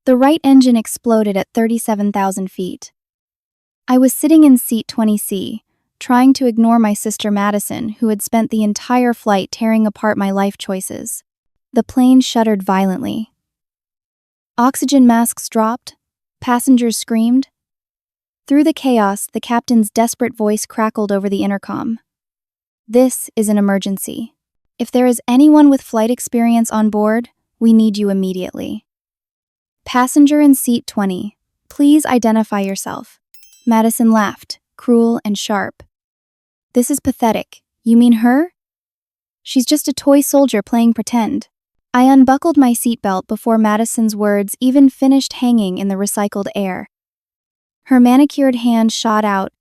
The right engine exploded at 37,000 feet. I was sitting in seat 20C, trying to ignore my sister Madison, who had spent the entire flight tearing apart my life choices. The plane shuddered violently. Oxygen masks dropped. Passengers screamed. Through the chaos, the captain's desperate voice crackled over the intercom. "This is an emergency. If there is anyone with flight experience on board, we need you immediately. Passenger in seat 20, please identify yourself." Madison laughed, cruel and sharp. "This is pathetic. You mean her? She's just a toy soldier playing pretend." I unbuckled my seatbelt before Madison's words even finished hanging in the recycled air. Her manicured hand shot out,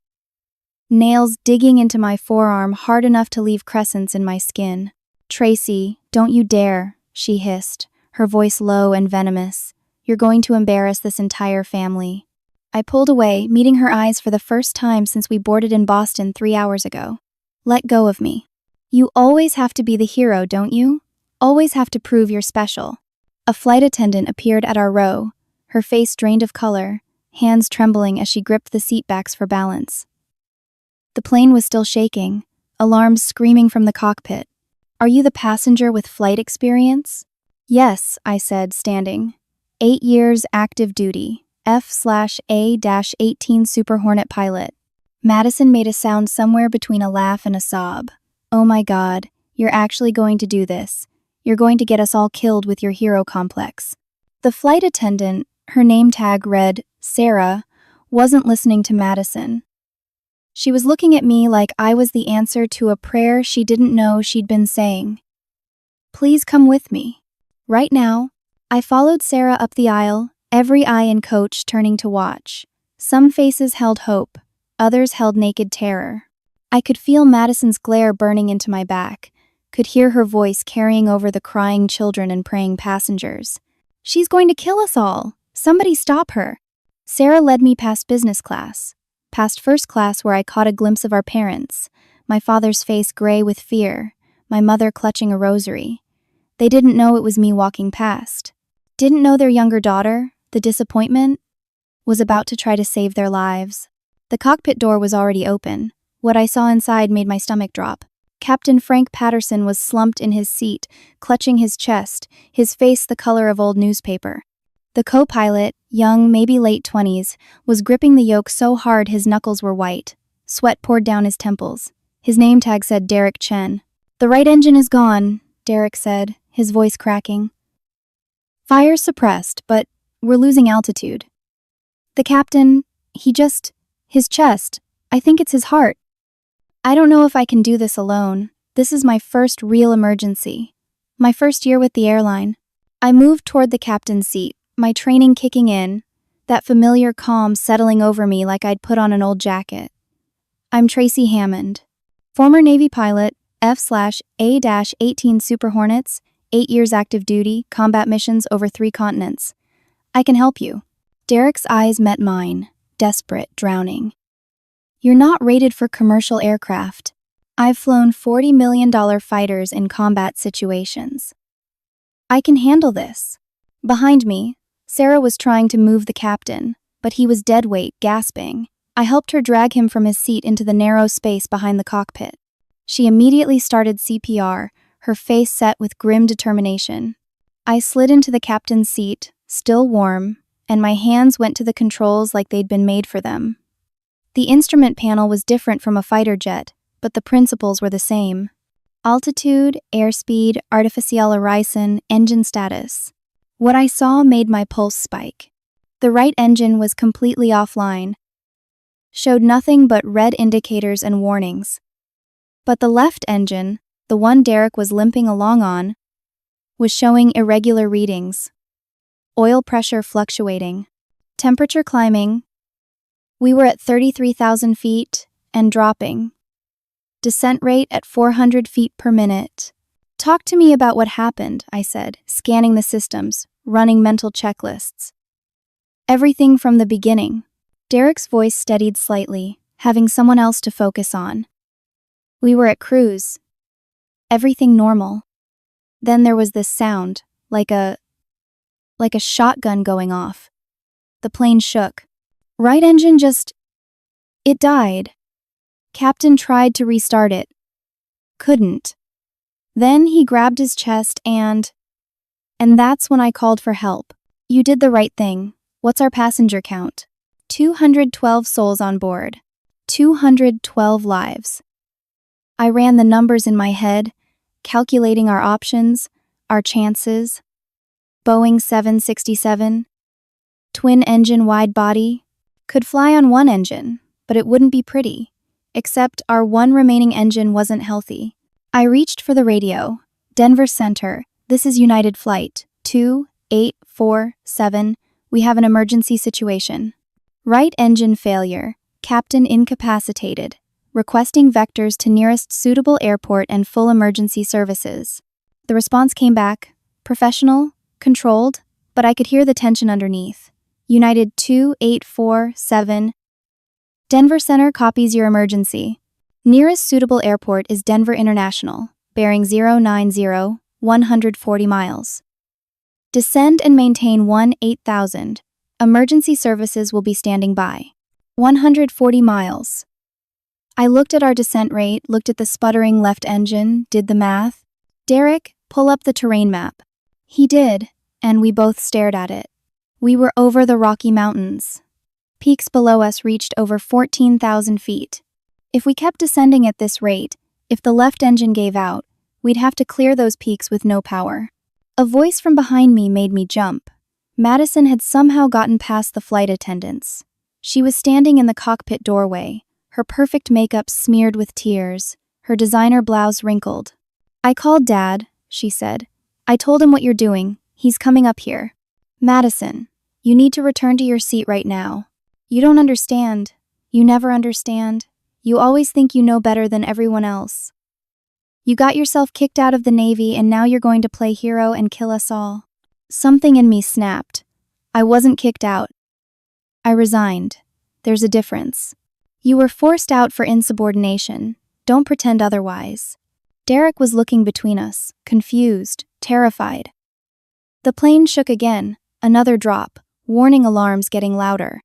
nails digging into my forearm hard enough to leave crescents in my skin. "Tracy, don't you dare," she hissed, her voice low and venomous. "You're going to embarrass this entire family." I pulled away, meeting her eyes for the first time since we boarded in Boston 3 hours ago. "Let go of me. You always have to be the hero, don't you? Always have to prove you're special." A flight attendant appeared at our row, her face drained of color, hands trembling as she gripped the seat backs for balance. The plane was still shaking, alarms screaming from the cockpit. "Are you the passenger with flight experience?" "Yes," I said, standing. 8 years active duty, F/A-18 Super Hornet pilot." Madison made a sound somewhere between a laugh and a sob. "Oh my God, you're actually going to do this. You're going to get us all killed with your hero complex." The flight attendant, her name tag read Sarah, wasn't listening to Madison. She was looking at me like I was the answer to a prayer she didn't know she'd been saying. "Please come with me." Right now, I followed Sarah up the aisle, every eye in coach turning to watch. Some faces held hope, others held naked terror. I could feel Madison's glare burning into my back, could hear her voice carrying over the crying children and praying passengers. "She's going to kill us all. Somebody stop her." Sarah led me past business class, past first class where I caught a glimpse of our parents, my father's face gray with fear, my mother clutching a rosary. They didn't know it was me walking past. Didn't know their younger daughter, the disappointment, was about to try to save their lives. The cockpit door was already open. What I saw inside made my stomach drop. Captain Frank Patterson was slumped in his seat, clutching his chest, his face the color of old newspaper. The co-pilot, young, maybe late 20s, was gripping the yoke so hard his knuckles were white. Sweat poured down his temples. His name tag said Derek Chen. "The right engine is gone," Derek said, his voice cracking. "Fire suppressed, but we're losing altitude. The captain, his chest, I think it's his heart. I don't know if I can do this alone. This is my first real emergency. My first year with the airline." I moved toward the captain's seat, my training kicking in, that familiar calm settling over me like I'd put on an old jacket. "I'm Tracy Hammond, former Navy pilot, F/A-18 Super Hornets, 8 years active duty, combat missions over 3 continents. I can help you." Derek's eyes met mine, desperate, drowning. "You're not rated for commercial aircraft. I've flown $40 million fighters in combat situations. I can handle this." Behind me, Sarah was trying to move the captain, but he was dead weight, gasping. I helped her drag him from his seat into the narrow space behind the cockpit. She immediately started CPR, her face set with grim determination. I slid into the captain's seat, still warm, and my hands went to the controls like they'd been made for them. The instrument panel was different from a fighter jet, but the principles were the same. Altitude, airspeed, artificial horizon, engine status. What I saw made my pulse spike. The right engine was completely offline, showed nothing but red indicators and warnings. But the left engine, the one Derek was limping along on, was showing irregular readings. Oil pressure fluctuating, temperature climbing. We were at 33,000 feet and dropping. Descent rate at 400 feet per minute. "Talk to me about what happened," I said, scanning the systems, running mental checklists. "Everything from the beginning." Derek's voice steadied slightly, having someone else to focus on. "We were at cruise. Everything normal. Then there was this sound, like like a shotgun going off. The plane shook. Right engine it died. Captain tried to restart it. Couldn't. Then he grabbed his chest and that's when I called for help. You did the right thing. What's our passenger count? 212 souls on board. 212 lives. I ran the numbers in my head, calculating our options, our chances. Boeing 767, twin-engine wide body, could fly on one engine, but it wouldn't be pretty, except our one remaining engine wasn't healthy. I reached for the radio. Denver Center, this is United Flight 2847, we have an emergency situation. Right engine failure, captain incapacitated, requesting vectors to nearest suitable airport and full emergency services. The response came back, professional, controlled, but I could hear the tension underneath. United 2847. Denver Center copies your emergency. Nearest suitable airport is Denver International, bearing 090, 140 miles. Descend and maintain 8000. Emergency services will be standing by. 140 miles. I looked at our descent rate, looked at the sputtering left engine, did the math. Derek, pull up the terrain map. He did, and we both stared at it. We were over the Rocky Mountains. Peaks below us reached over 14,000 feet. If we kept descending at this rate, if the left engine gave out, we'd have to clear those peaks with no power. A voice from behind me made me jump. Madison had somehow gotten past the flight attendants. She was standing in the cockpit doorway, her perfect makeup smeared with tears, her designer blouse wrinkled. I called Dad, she said. I told him what you're doing. He's coming up here. Madison, you need to return to your seat right now. You don't understand. You never understand. You always think you know better than everyone else. You got yourself kicked out of the Navy and now you're going to play hero and kill us all. Something in me snapped. I wasn't kicked out. I resigned. There's a difference. You were forced out for insubordination. Don't pretend otherwise. Derek was looking between us, confused, terrified. The plane shook again, another drop, warning alarms getting louder.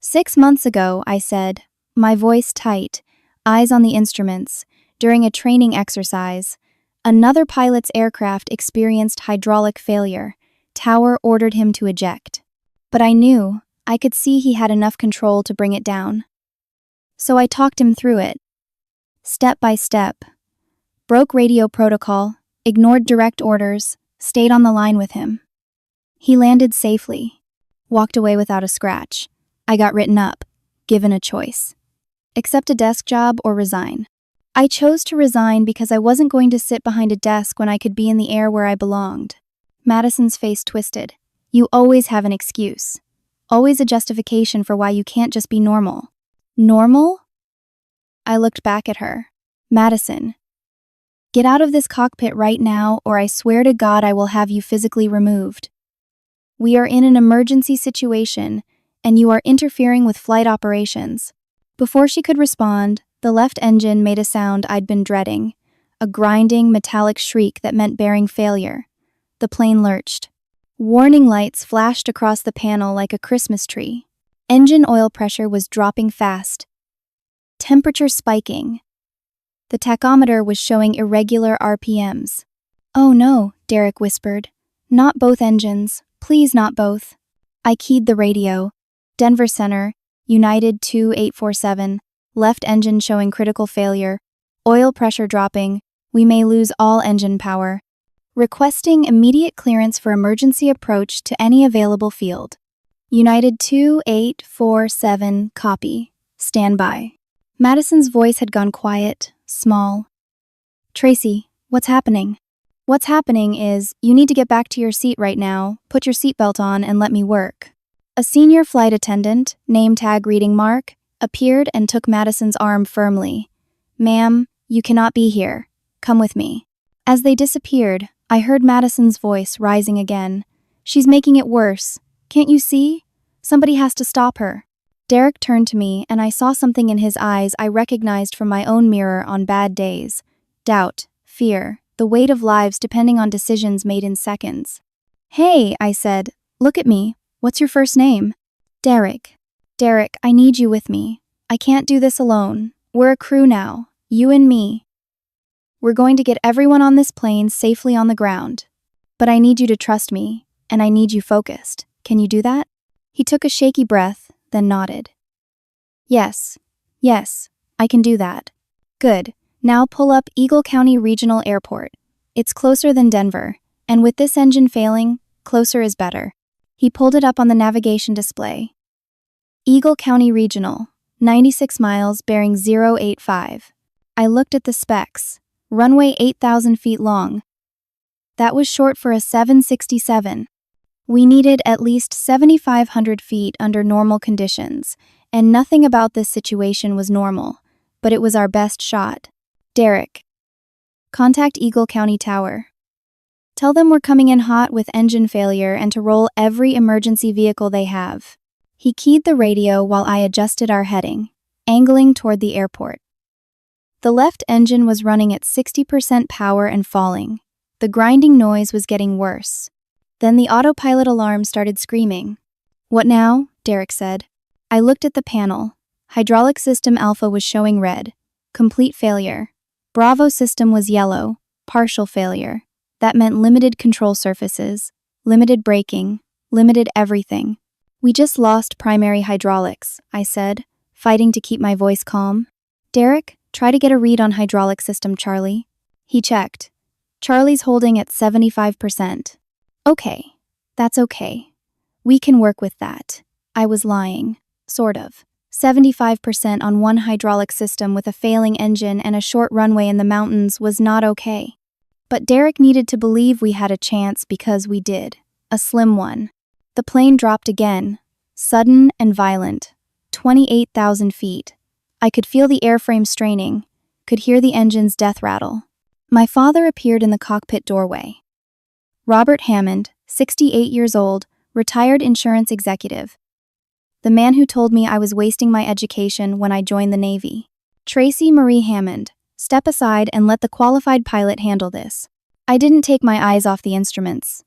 6 months ago, I said, my voice tight, eyes on the instruments, during a training exercise, another pilot's aircraft experienced hydraulic failure. Tower ordered him to eject. But I knew, I could see he had enough control to bring it down. So I talked him through it. Step by step. Broke radio protocol, ignored direct orders, stayed on the line with him. He landed safely, walked away without a scratch. I got written up, given a choice. Accept a desk job or resign. I chose to resign because I wasn't going to sit behind a desk when I could be in the air where I belonged. Madison's face twisted. You always have an excuse. Always a justification for why you can't just be normal. Normal? I looked back at her. Madison, get out of this cockpit right now or I swear to God I will have you physically removed. We are in an emergency situation and you are interfering with flight operations. Before she could respond, the left engine made a sound I'd been dreading, a grinding, metallic shriek that meant bearing failure. The plane lurched. Warning lights flashed across the panel like a Christmas tree. Engine oil pressure was dropping fast. Temperature spiking. The tachometer was showing irregular RPMs. Oh no, Derek whispered. Not both engines. Please not both. I keyed the radio. Denver Center, United 2847, left engine showing critical failure, oil pressure dropping, we may lose all engine power. Requesting immediate clearance for emergency approach to any available field. United 2847, copy. Stand by. Madison's voice had gone quiet, small. Tracy, what's happening? What's happening is, you need to get back to your seat right now, put your seatbelt on and let me work. A senior flight attendant, name tag reading Mark, appeared and took Madison's arm firmly. Ma'am, you cannot be here. Come with me. As they disappeared, I heard Madison's voice rising again. She's making it worse. Can't you see? Somebody has to stop her. Derek turned to me and I saw something in his eyes I recognized from my own mirror on bad days. Doubt, fear, the weight of lives depending on decisions made in seconds. Hey, I said, Look at me. What's your first name? Derek. Derek, I need you with me. I can't do this alone. We're a crew now. You and me. We're going to get everyone on this plane safely on the ground. But I need you to trust me, and I need you focused. Can you do that? He took a shaky breath, then nodded. Yes, I can do that. Good. Now pull up Eagle County Regional Airport. It's closer than Denver, and with this engine failing, closer is better. He pulled it up on the navigation display. Eagle County Regional, 96 miles bearing 085. I looked at the specs. Runway 8,000 feet long. That was short for a 767. We needed at least 7,500 feet under normal conditions, and nothing about this situation was normal, but it was our best shot. Derek. Contact Eagle County Tower. Tell them we're coming in hot with engine failure and to roll every emergency vehicle they have. He keyed the radio while I adjusted our heading, angling toward the airport. The left engine was running at 60% power and falling. The grinding noise was getting worse. Then the autopilot alarm started screaming. What now? Derek said. I looked at the panel. Hydraulic system Alpha was showing red. Complete failure. Bravo system was yellow. Partial failure. That meant limited control surfaces, limited braking, limited everything. We just lost primary hydraulics, I said, fighting to keep my voice calm. Derek, try to get a read on hydraulic system, Charlie. He checked. Charlie's holding at 75%. Okay, that's okay. We can work with that. I was lying. Sort of. 75% on one hydraulic system with a failing engine and a short runway in the mountains was not okay. But Derek needed to believe we had a chance because we did. A slim one. The plane dropped again. Sudden and violent. 28,000 feet. I could feel the airframe straining, could hear the engine's death rattle. My father appeared in the cockpit doorway. Robert Hammond, 68 years old, retired insurance executive. The man who told me I was wasting my education when I joined the Navy. Tracy Marie Hammond, step aside and let the qualified pilot handle this. I didn't take my eyes off the instruments.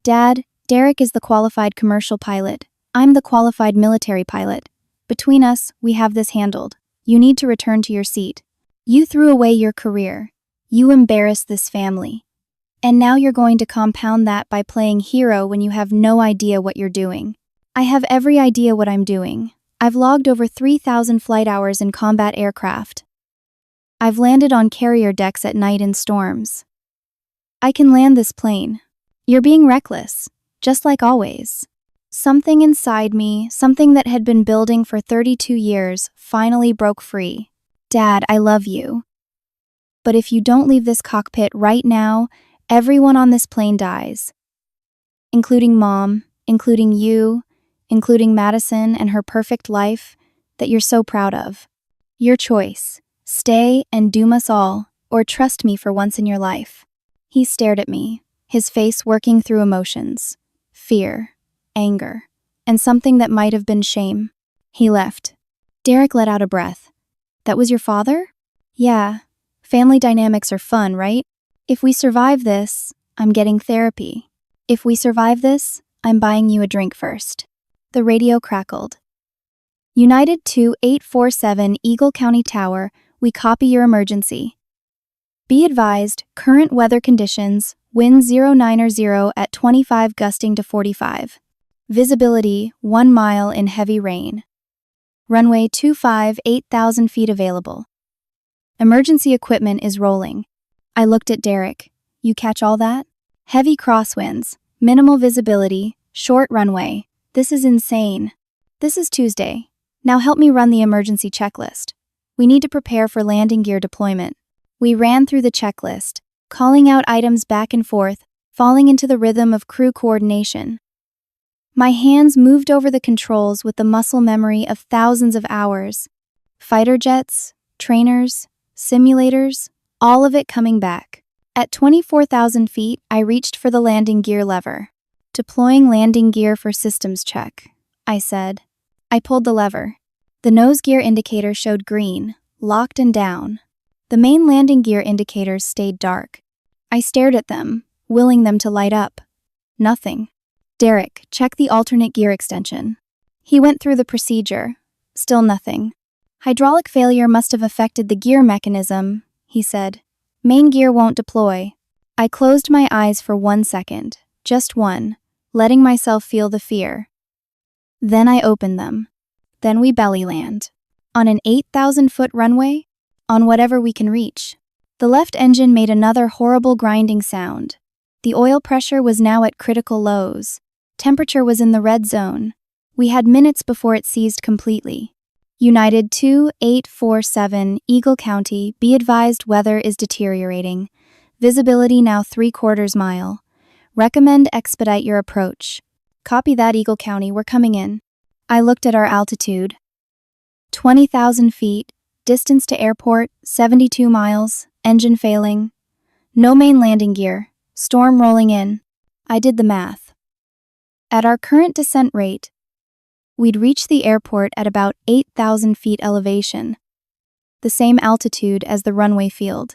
Dad, Derek is the qualified commercial pilot. I'm the qualified military pilot. Between us, we have this handled. You need to return to your seat. You threw away your career. You embarrassed this family. And now you're going to compound that by playing hero when you have no idea what you're doing. I have every idea what I'm doing. I've logged over 3,000 flight hours in combat aircraft. I've landed on carrier decks at night in storms. I can land this plane. You're being reckless, just like always. Something inside me, something that had been building for 32 years, finally broke free. Dad, I love you. But if you don't leave this cockpit right now, everyone on this plane dies. Including Mom, including you, including Madison and her perfect life that you're so proud of. Your choice. Stay and doom us all, or trust me for once in your life. He stared at me, his face working through emotions. Fear, anger, and something that might have been shame. He left. Derek let out a breath. That was your father? Yeah. Family dynamics are fun, right? If we survive this, I'm getting therapy. If we survive this, I'm buying you a drink first. The radio crackled. United 2847 Eagle County Tower, we copy your emergency. Be advised, current weather conditions, wind 090 at 25 gusting to 45. Visibility, 1 mile in heavy rain. Runway 25, 8,000 feet available. Emergency equipment is rolling. I looked at Derek. You catch all that? Heavy crosswinds, minimal visibility, short runway. This is insane. This is Tuesday. Now help me run the emergency checklist. We need to prepare for landing gear deployment. We ran through the checklist, calling out items back and forth, falling into the rhythm of crew coordination. My hands moved over the controls with the muscle memory of thousands of hours. Fighter jets, trainers, simulators, all of it coming back. At 24,000 feet, I reached for the landing gear lever. Deploying landing gear for systems check, I said. I pulled the lever. The nose gear indicator showed green, locked and down. The main landing gear indicators stayed dark. I stared at them, willing them to light up. Nothing. Derek, check the alternate gear extension. He went through the procedure. Still nothing. Hydraulic failure must have affected the gear mechanism, he said. Main gear won't deploy. I closed my eyes for 1 second, just one, letting myself feel the fear. Then I opened them. Then we belly land. On an 8,000-foot runway? On whatever we can reach. The left engine made another horrible grinding sound. The oil pressure was now at critical lows. Temperature was in the red zone. We had minutes before it seized completely. United 2847, Eagle County, be advised weather is deteriorating. Visibility now 3/4 mile. Recommend expedite your approach. Copy that, Eagle County, we're coming in. I looked at our altitude. 20,000 feet, distance to airport, 72 miles, engine failing. No main landing gear, storm rolling in. I did the math. At our current descent rate, we'd reach the airport at about 8,000 feet elevation, the same altitude as the runway field.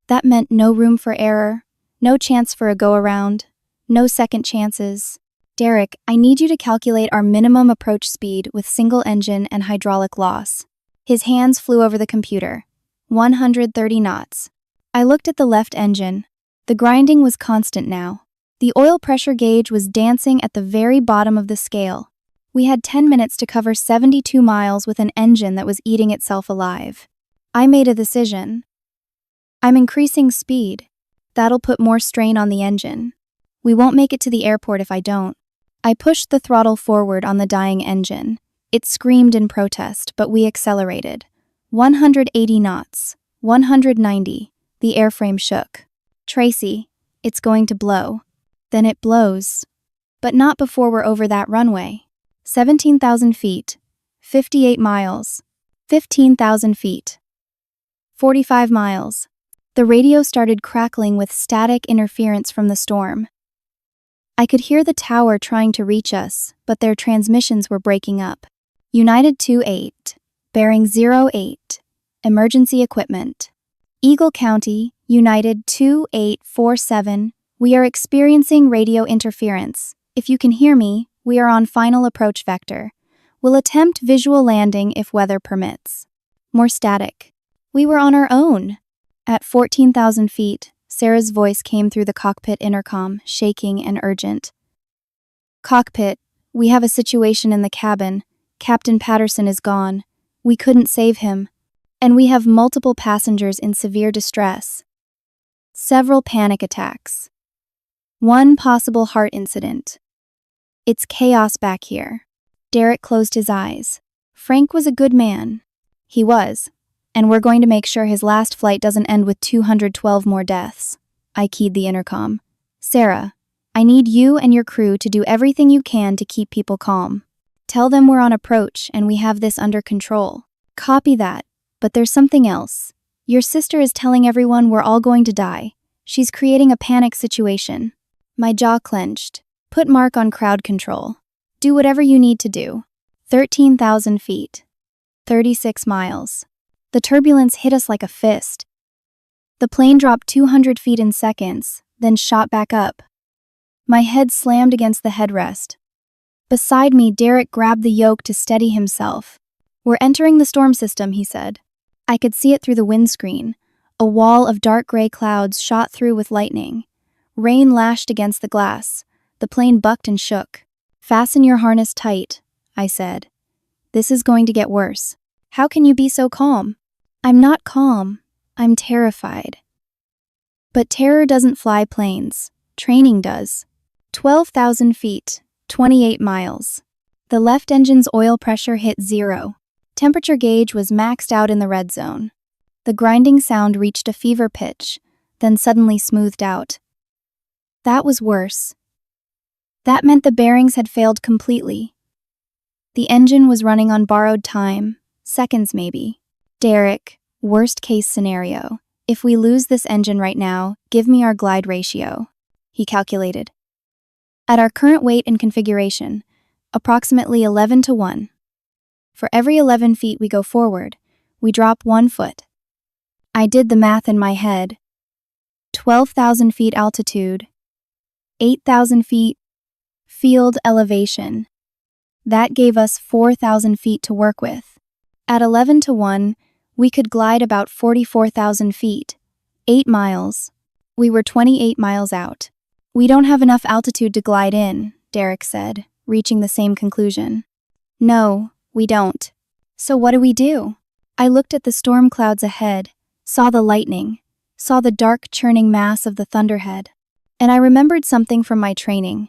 That meant no room for error, no chance for a go-around, no second chances. Derek, I need you to calculate our minimum approach speed with single engine and hydraulic loss. His hands flew over the computer. 130 knots. I looked at the left engine. The grinding was constant now. The oil pressure gauge was dancing at the very bottom of the scale. We had 10 minutes to cover 72 miles with an engine that was eating itself alive. I made a decision. I'm increasing speed. That'll put more strain on the engine. We won't make it to the airport if I don't. I pushed the throttle forward on the dying engine. It screamed in protest, but we accelerated. 180 knots. 190. The airframe shook. Tracy, it's going to blow. Then it blows. But not before we're over that runway. 17,000 feet. 58 miles. 15,000 feet. 45 miles. The radio started crackling with static interference from the storm. I could hear the tower trying to reach us, but their transmissions were breaking up. United 28, bearing 08, emergency equipment. Eagle County, United 2847, we are experiencing radio interference. If you can hear me, we are on final approach vector. We'll attempt visual landing if weather permits. More static. We were on our own. At 14,000 feet, Sarah's voice came through the cockpit intercom, shaking and urgent. Cockpit, we have a situation in the cabin. Captain Patterson is gone. We couldn't save him. And we have multiple passengers in severe distress. Several panic attacks. One possible heart incident. It's chaos back here. Derek closed his eyes. Frank was a good man. He was. And we're going to make sure his last flight doesn't end with 212 more deaths. I keyed the intercom. Sarah, I need you and your crew to do everything you can to keep people calm. Tell them we're on approach and we have this under control. Copy that, but there's something else. Your sister is telling everyone we're all going to die. She's creating a panic situation. My jaw clenched. Put Mark on crowd control. Do whatever you need to do. 13,000 feet. 36 miles. The turbulence hit us like a fist. The plane dropped 200 feet in seconds, then shot back up. My head slammed against the headrest. Beside me, Derek grabbed the yoke to steady himself. We're entering the storm system, he said. I could see it through the windscreen. A wall of dark gray clouds shot through with lightning. Rain lashed against the glass. The plane bucked and shook. Fasten your harness tight, I said. This is going to get worse. How can you be so calm? I'm not calm. I'm terrified. But terror doesn't fly planes. Training does. 12,000 feet, 28 miles. The left engine's oil pressure hit 0. Temperature gauge was maxed out in the red zone. The grinding sound reached a fever pitch, then suddenly smoothed out. That was worse. That meant the bearings had failed completely. The engine was running on borrowed time, seconds maybe. Derek, worst case scenario. If we lose this engine right now, give me our glide ratio. He calculated. At our current weight and configuration, approximately 11 to 1. For every 11 feet we go forward, we drop 1 foot. I did the math in my head. 12,000 feet altitude, 8,000 feet, Field elevation. That gave us 4,000 feet to work with. At 11 to 1, we could glide about 44,000 feet. 8 miles. We were 28 miles out. We don't have enough altitude to glide in, Derek said, reaching the same conclusion. No, we don't. So what do we do? I looked at the storm clouds ahead, saw the lightning, saw the dark churning mass of the thunderhead. And I remembered something from my training,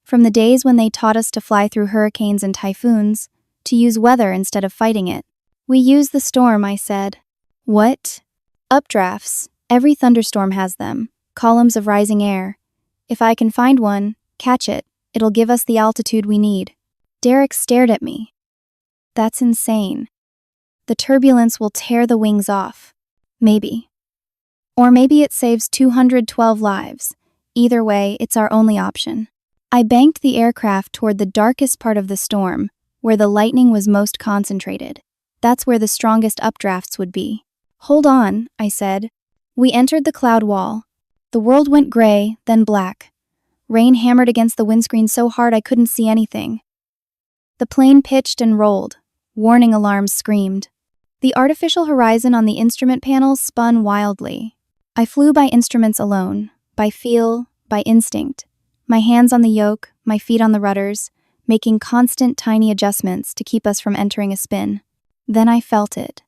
from the days when they taught us to fly through hurricanes and typhoons, to use weather instead of fighting it. We use the storm, I said. What? Updrafts. Every thunderstorm has them, columns of rising air. If I can find one, catch it, it'll give us the altitude we need. Derek stared at me. That's insane. The turbulence will tear the wings off. Maybe. Or maybe it saves 212 lives. Either way, it's our only option. I banked the aircraft toward the darkest part of the storm, where the lightning was most concentrated. That's where the strongest updrafts would be. Hold on, I said. We entered the cloud wall. The world went gray, then black. Rain hammered against the windscreen so hard I couldn't see anything. The plane pitched and rolled. Warning alarms screamed. The artificial horizon on the instrument panels spun wildly. I flew by instruments alone, by feel, by instinct. My hands on the yoke, my feet on the rudders, making constant tiny adjustments to keep us from entering a spin. Then I felt it.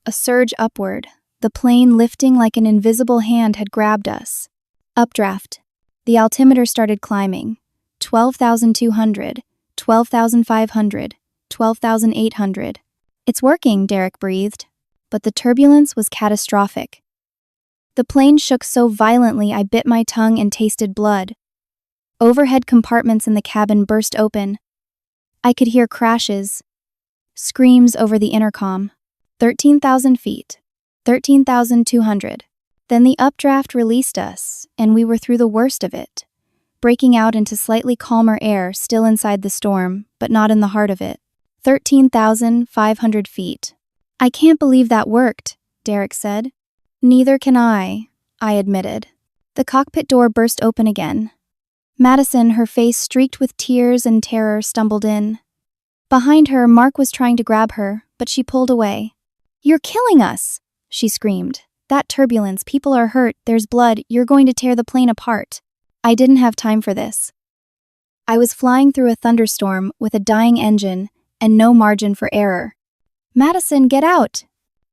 A surge upward, the plane lifting like an invisible hand had grabbed us. Updraft. The altimeter started climbing. 12,200, 12,500, 12,800. It's working, Derek breathed. But the turbulence was catastrophic. The plane shook so violently I bit my tongue and tasted blood. Overhead compartments in the cabin burst open. I could hear crashes, screams over the intercom. 13,000 feet, 13,200. Then the updraft released us, and we were through the worst of it, breaking out into slightly calmer air still inside the storm, but not in the heart of it. 13,500 feet. I can't believe that worked, Derek said. Neither can I admitted. The cockpit door burst open again. Madison, her face streaked with tears and terror, stumbled in. Behind her, Mark was trying to grab her, but she pulled away. You're killing us, she screamed. That turbulence, people are hurt, there's blood, you're going to tear the plane apart. I didn't have time for this. I was flying through a thunderstorm with a dying engine and no margin for error. Madison, get out!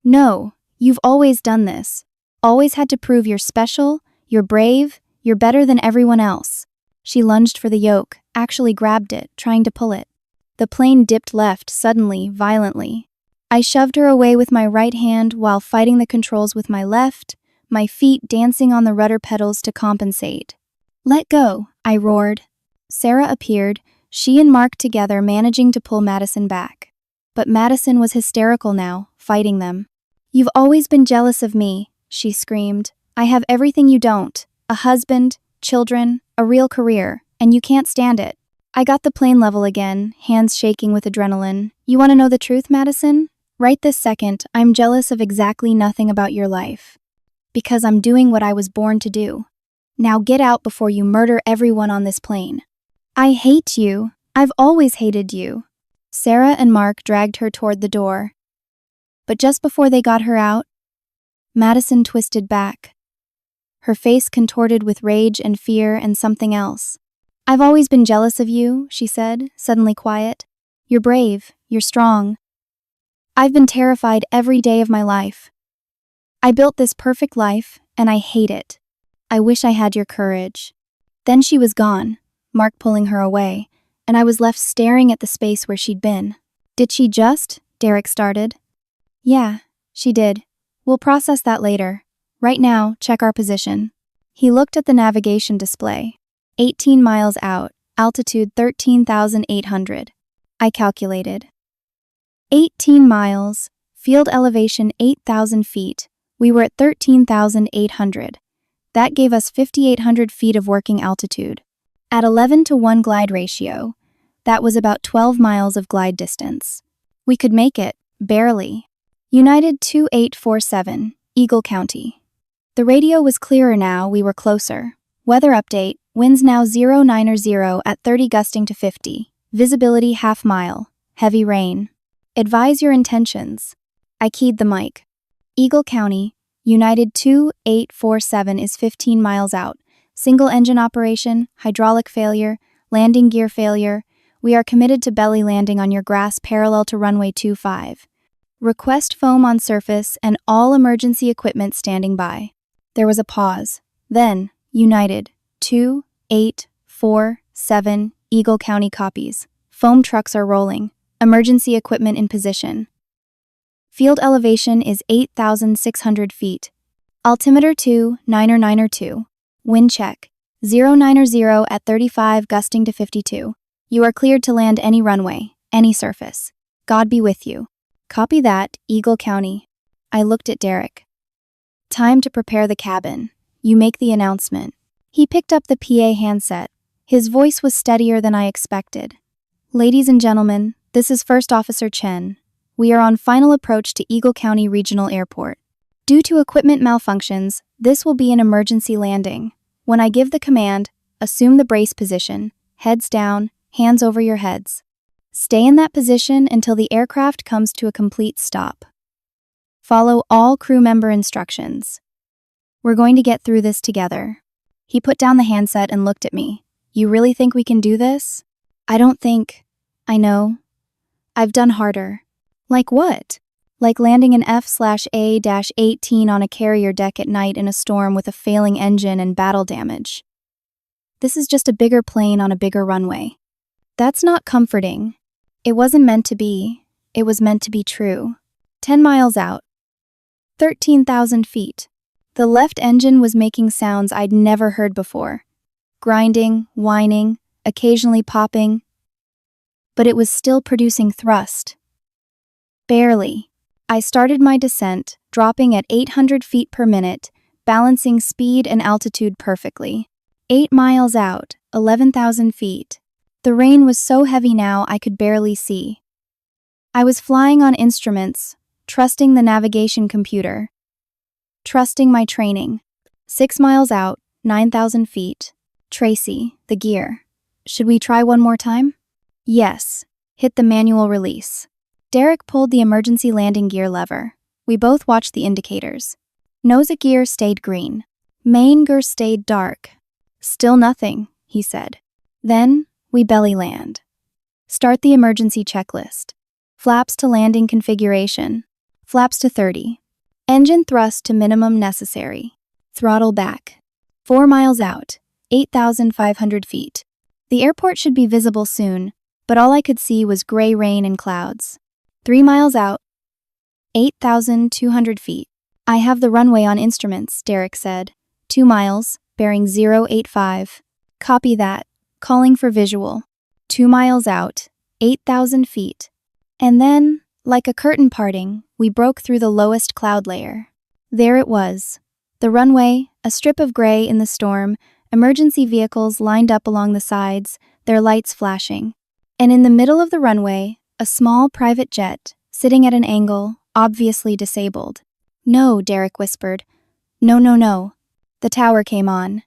No, you've always done this. Always had to prove you're special, you're brave, you're better than everyone else. She lunged for the yoke, actually grabbed it, trying to pull it. The plane dipped left suddenly, violently. I shoved her away with my right hand while fighting the controls with my left, my feet dancing on the rudder pedals to compensate. Let go, I roared. Sarah appeared, she and Mark together managing to pull Madison back. But Madison was hysterical now, fighting them. You've always been jealous of me, she screamed. I have everything you don't. A husband, children, a real career, and you can't stand it. I got the plane level again, hands shaking with adrenaline. You want to know the truth, Madison? Right this second, I'm jealous of exactly nothing about your life. Because I'm doing what I was born to do. Now get out before you murder everyone on this plane. I hate you. I've always hated you. Sarah and Mark dragged her toward the door. But just before they got her out, Madison twisted back. Her face contorted with rage and fear and something else. I've always been jealous of you, she said, suddenly quiet. You're brave, you're strong. I've been terrified every day of my life. I built this perfect life, and I hate it. I wish I had your courage. Then she was gone, Mark pulling her away, and I was left staring at the space where she'd been. Did she just? Derek started. Yeah, she did. We'll process that later. Right now, check our position. He looked at the navigation display. 18 miles out, altitude 13,800. I calculated. 18 miles, field elevation 8,000 feet. We were at 13,800. That gave us 5,800 feet of working altitude. At 11 to 1 glide ratio, that was about 12 miles of glide distance. We could make it, barely. United 2847, Eagle County. The radio was clearer now, we were closer. Weather update, Winds now 090 at 30 gusting to 50. Visibility half mile. Heavy rain. Advise your intentions. I keyed the mic. Eagle County, United 2847 is 15 miles out. Single engine operation, hydraulic failure, landing gear failure. We are committed to belly landing on your grass parallel to runway 25. Request foam on surface and all emergency equipment standing by. There was a pause. Then, United 2847, Eagle County copies. Foam trucks are rolling. Emergency equipment in position. Field elevation is 8,600 feet. Altimeter 2992. Wind check. 090 at 35 gusting to 52. You are cleared to land any runway, any surface. God be with you. Copy that, Eagle County. I looked at Derek. Time to prepare the cabin. You make the announcement. He picked up the PA handset. His voice was steadier than I expected. Ladies and gentlemen, this is First Officer Chen. We are on final approach to Eagle County Regional Airport. Due to equipment malfunctions, this will be an emergency landing. When I give the command, assume the brace position, heads down, hands over your heads. Stay in that position until the aircraft comes to a complete stop. Follow all crew member instructions. We're going to get through this together. He put down the handset and looked at me. You really think we can do this? I don't think. I know. I've done harder. Like what? Like landing an F/A-18 on a carrier deck at night in a storm with a failing engine and battle damage. This is just a bigger plane on a bigger runway. That's not comforting. It wasn't meant to be. It was meant to be true. 10 miles out. 13,000 feet. The left engine was making sounds I'd never heard before. Grinding, whining, occasionally popping. But it was still producing thrust. Barely. I started my descent, dropping at 800 feet per minute, balancing speed and altitude perfectly. 8 miles out, 11,000 feet. The rain was so heavy now I could barely see. I was flying on instruments, trusting the navigation computer. Trusting my training. 6 miles out, 9,000 feet. Tracy, the gear. Should we try one more time? Yes. Hit the manual release. Derek pulled the emergency landing gear lever. We both watched the indicators. Nose gear stayed green. Main gear stayed dark. Still nothing, he said. Then, we belly land. Start the emergency checklist. Flaps to landing configuration. Flaps to 30. Engine thrust to minimum necessary. Throttle back. 4 miles out, 8,500 feet. The airport should be visible soon, but all I could see was gray rain and clouds. 3 miles out, 8,200 feet. I have the runway on instruments, Derek said. 2 miles, bearing 085. Copy that. Calling for visual. 2 miles out, 8,000 feet. And then, like a curtain parting, we broke through the lowest cloud layer. There it was. The runway, a strip of gray in the storm, emergency vehicles lined up along the sides, their lights flashing. And in the middle of the runway, a small private jet, sitting at an angle, obviously disabled. No, Derek whispered. No, no, no. The tower came on.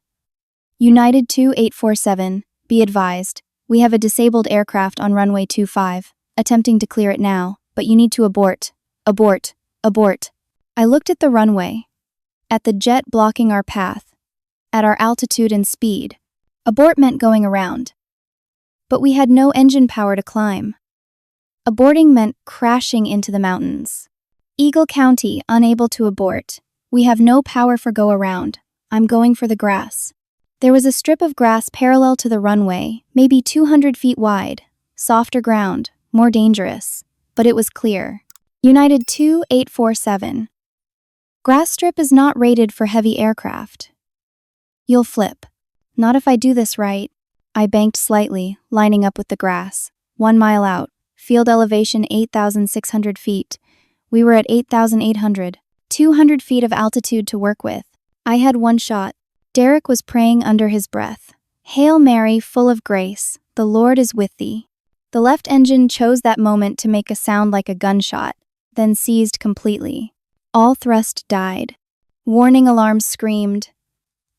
United 2847, be advised. We have a disabled aircraft on runway 25, attempting to clear it now, but you need to abort. Abort. Abort. I looked at the runway. At the jet blocking our path. At our altitude and speed. Abort meant going around. But we had no engine power to climb. Aborting meant crashing into the mountains. Eagle County, unable to abort. We have no power for go around. I'm going for the grass. There was a strip of grass parallel to the runway, maybe 200 feet wide. Softer ground, more dangerous. But it was clear. United 2847. Grass strip is not rated for heavy aircraft. You'll flip. Not if I do this right. I banked slightly, lining up with the grass. 1 mile out. Field elevation 8,600 feet. We were at 8,800. 200 feet of altitude to work with. I had one shot. Derek was praying under his breath. Hail Mary, full of grace, the Lord is with thee. The left engine chose that moment to make a sound like a gunshot, then seized completely. All thrust died. Warning alarms screamed.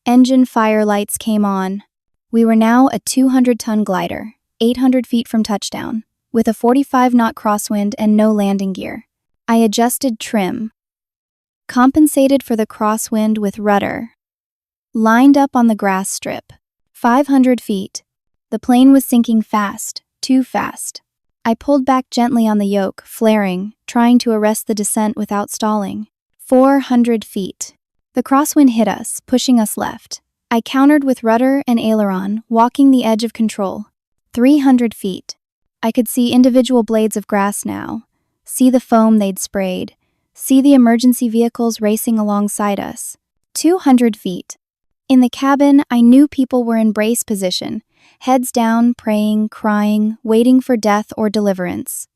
Engine fire lights came on. We were now a 200-ton glider, 800 feet from touchdown, with a 45-knot crosswind and no landing gear. I adjusted trim, compensated for the crosswind with rudder, lined up on the grass strip. 500 feet. The plane was sinking fast, too fast. I pulled back gently on the yoke, flaring, trying to arrest the descent without stalling. 400 feet. The crosswind hit us, pushing us left. I countered with rudder and aileron, walking the edge of control. 300 feet. I could see individual blades of grass now, see the foam they'd sprayed, see the emergency vehicles racing alongside us. 200 feet. In the cabin, I knew people were in brace position, heads down, praying, crying, waiting for death or deliverance.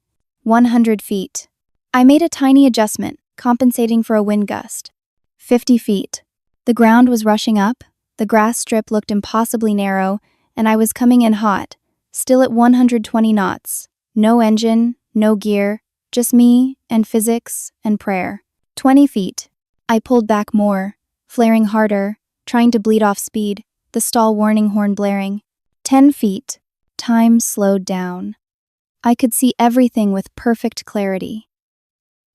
100 feet. I made a tiny adjustment, compensating for a wind gust. 50 feet. The ground was rushing up, the grass strip looked impossibly narrow, and I was coming in hot, still at 120 knots. No engine, no gear, just me and physics and prayer. 20 feet. I pulled back more, flaring harder, trying to bleed off speed, the stall warning horn blaring. 10 feet. Time slowed down. I could see everything with perfect clarity.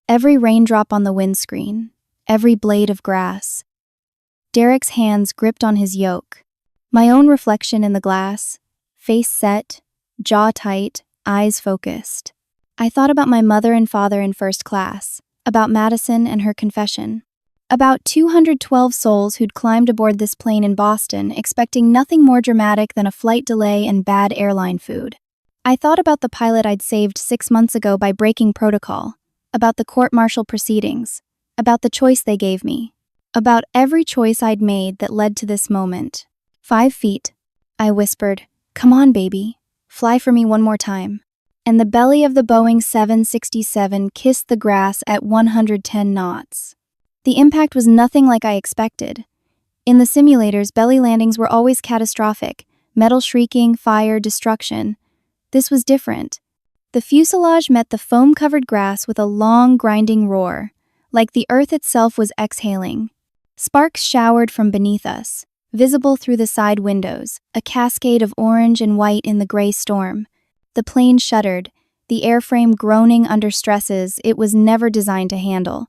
Every raindrop on the windscreen, every blade of grass. Derek's hands gripped on his yoke. My own reflection in the glass, face set, jaw tight, eyes focused. I thought about my mother and father in first class, about Madison and her confession, about 212 souls who'd climbed aboard this plane in Boston expecting nothing more dramatic than a flight delay and bad airline food. I thought about the pilot I'd saved 6 months ago by breaking protocol, about the court-martial proceedings, about the choice they gave me, about every choice I'd made that led to this moment. 5 feet. I whispered, "Come on, baby. Fly for me one more time." And the belly of the Boeing 767 kissed the grass at 110 knots. The impact was nothing like I expected. In the simulators, belly landings were always catastrophic, metal shrieking, fire, destruction. This was different. The fuselage met the foam-covered grass with a long, grinding roar, like the earth itself was exhaling. Sparks showered from beneath us, visible through the side windows, a cascade of orange and white in the gray storm. The plane shuddered, the airframe groaning under stresses it was never designed to handle.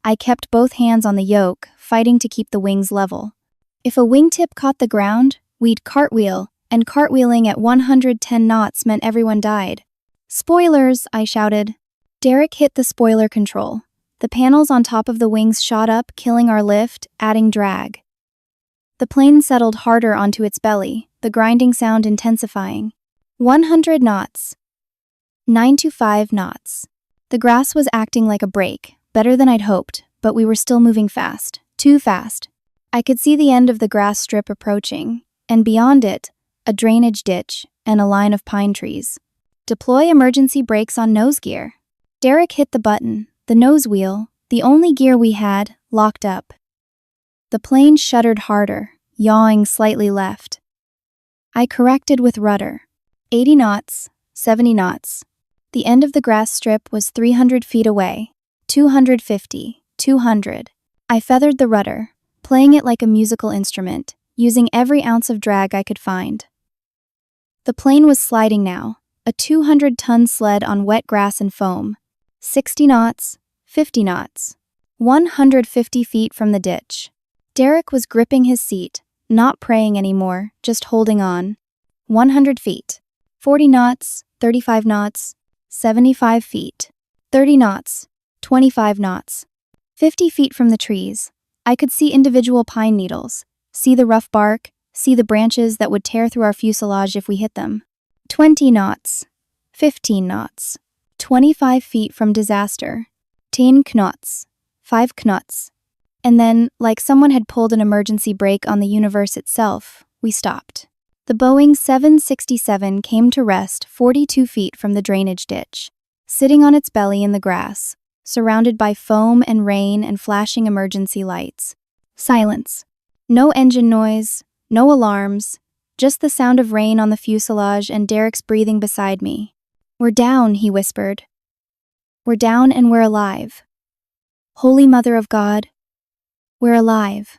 I kept both hands on the yoke, fighting to keep the wings level. If a wingtip caught the ground, we'd cartwheel, and cartwheeling at 110 knots meant everyone died. "Spoilers!" I shouted. Derek hit the spoiler control. The panels on top of the wings shot up, killing our lift, adding drag. The plane settled harder onto its belly, the grinding sound intensifying. 100 knots. 925 knots. The grass was acting like a brake, better than I'd hoped, but we were still moving fast, too fast. I could see the end of the grass strip approaching, and beyond it, a drainage ditch and a line of pine trees. Deploy emergency brakes on nose gear. Derek hit the button, the nose wheel, the only gear we had, locked up. The plane shuddered harder, yawing slightly left. I corrected with rudder. 80 knots, 70 knots. The end of the grass strip was 300 feet away. 250, 200. I feathered the rudder, playing it like a musical instrument, using every ounce of drag I could find. The plane was sliding now, a 200-ton sled on wet grass and foam. 60 knots, 50 knots. 150 feet from the ditch. Derek was gripping his seat, not praying anymore, just holding on. 100 feet. 40 knots, 35 knots, 75 feet. 30 knots, 25 knots. 50 feet from the trees, I could see individual pine needles, see the rough bark, see the branches that would tear through our fuselage if we hit them. 20 knots, 15 knots. 25 feet from disaster. 10 knots, 5 knots. And then, like someone had pulled an emergency brake on the universe itself, we stopped. The Boeing 767 came to rest 42 feet from the drainage ditch, sitting on its belly in the grass, surrounded by foam and rain and flashing emergency lights. Silence. No engine noise, no alarms, just the sound of rain on the fuselage and Derek's breathing beside me. "We're down," he whispered. "We're down and we're alive. Holy Mother of God, we're alive."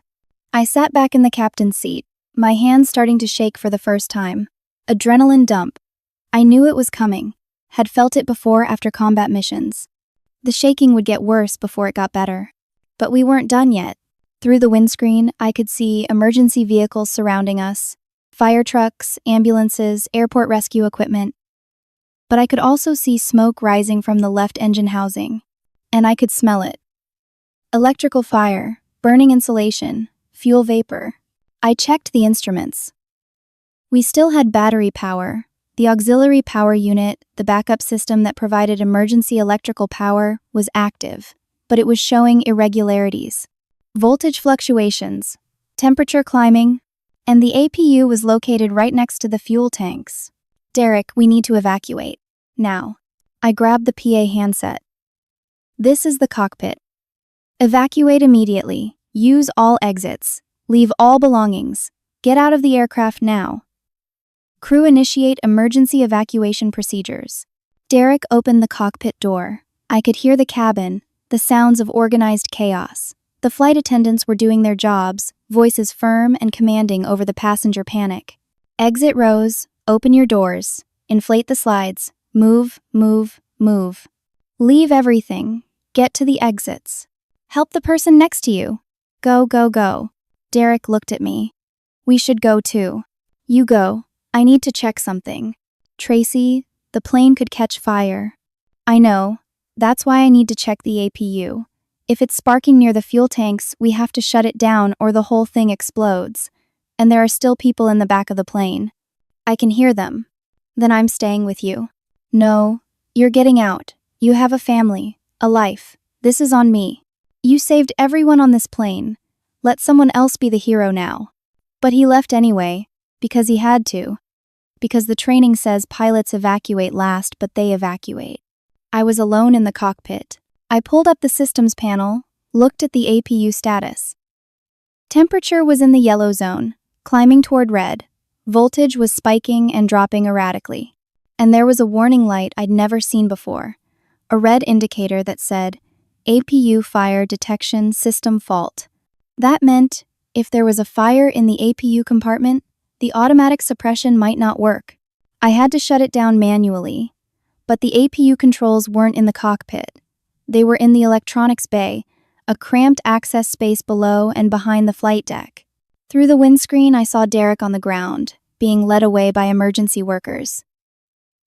I sat back in the captain's seat, my hands starting to shake for the first time. Adrenaline dump. I knew it was coming. Had felt it before after combat missions. The shaking would get worse before it got better. But we weren't done yet. Through the windscreen, I could see emergency vehicles surrounding us. Fire trucks, ambulances, airport rescue equipment. But I could also see smoke rising from the left engine housing. And I could smell it. Electrical fire, burning insulation, fuel vapor. I checked the instruments. We still had battery power. The auxiliary power unit, the backup system that provided emergency electrical power, was active, but it was showing irregularities. Voltage fluctuations, temperature climbing, and the APU was located right next to the fuel tanks. Derek, we need to evacuate. Now. I grabbed the PA handset. This is the cockpit. Evacuate immediately. Use all exits. Leave all belongings. Get out of the aircraft now. Crew initiate emergency evacuation procedures. Derek opened the cockpit door. I could hear the cabin, the sounds of organized chaos. The flight attendants were doing their jobs, voices firm and commanding over the passenger panic. Exit rows, open your doors, inflate the slides, move, move, move. Leave everything, get to the exits. Help the person next to you. Go, go, go. Derek looked at me. We should go too. You go. I need to check something. Tracy, the plane could catch fire. I know. That's why I need to check the APU. If it's sparking near the fuel tanks, we have to shut it down or the whole thing explodes. And there are still people in the back of the plane. I can hear them. Then I'm staying with you. No, you're getting out. You have a family, a life. This is on me. You saved everyone on this plane. Let someone else be the hero now. But he left anyway, because he had to. Because the training says pilots evacuate last, but they evacuate. I was alone in the cockpit. I pulled up the systems panel, looked at the APU status. Temperature was in the yellow zone, climbing toward red. Voltage was spiking and dropping erratically. And there was a warning light I'd never seen before. A red indicator that said, APU fire detection system fault. That meant, if there was a fire in the APU compartment, the automatic suppression might not work. I had to shut it down manually. But the APU controls weren't in the cockpit. They were in the electronics bay, a cramped access space below and behind the flight deck. Through the windscreen, I saw Derek on the ground, being led away by emergency workers.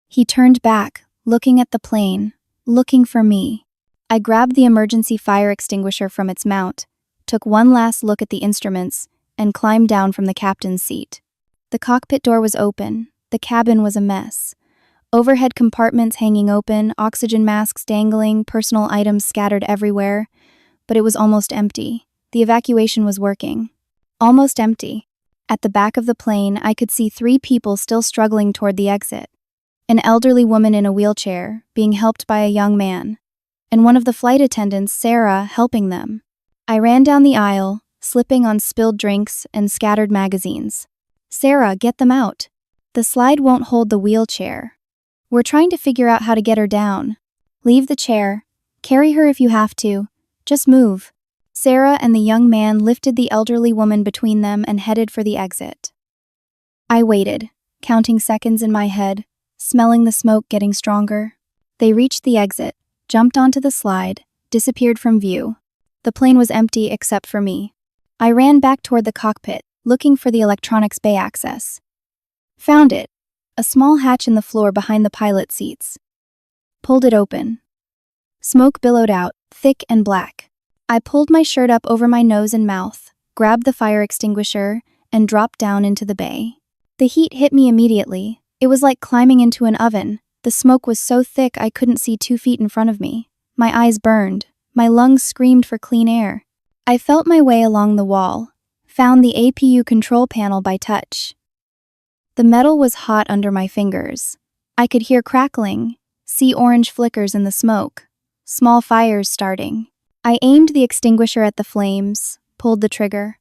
He turned back, looking at the plane, looking for me. I grabbed the emergency fire extinguisher from its mount, took one last look at the instruments, and climbed down from the captain's seat. The cockpit door was open. The cabin was a mess. Overhead compartments hanging open, oxygen masks dangling, personal items scattered everywhere. But it was almost empty. The evacuation was working. Almost empty. At the back of the plane, I could see 3 people still struggling toward the exit. An elderly woman in a wheelchair, being helped by a young man. And one of the flight attendants, Sarah, helping them. I ran down the aisle, slipping on spilled drinks and scattered magazines. Sarah, get them out. The slide won't hold the wheelchair. We're trying to figure out how to get her down. Leave the chair. Carry her if you have to. Just move. Sarah and the young man lifted the elderly woman between them and headed for the exit. I waited, counting seconds in my head, smelling the smoke getting stronger. They reached the exit, jumped onto the slide, disappeared from view. The plane was empty except for me. I ran back toward the cockpit, looking for the electronics bay access. Found it. A small hatch in the floor behind the pilot seats. Pulled it open. Smoke billowed out, thick and black. I pulled my shirt up over my nose and mouth, grabbed the fire extinguisher, and dropped down into the bay. The heat hit me immediately. It was like climbing into an oven. The smoke was so thick I couldn't see 2 feet in front of me. My eyes burned. My lungs screamed for clean air. I felt my way along the wall, found the APU control panel by touch. The metal was hot under my fingers. I could hear crackling, see orange flickers in the smoke, small fires starting. I aimed the extinguisher at the flames, pulled the trigger.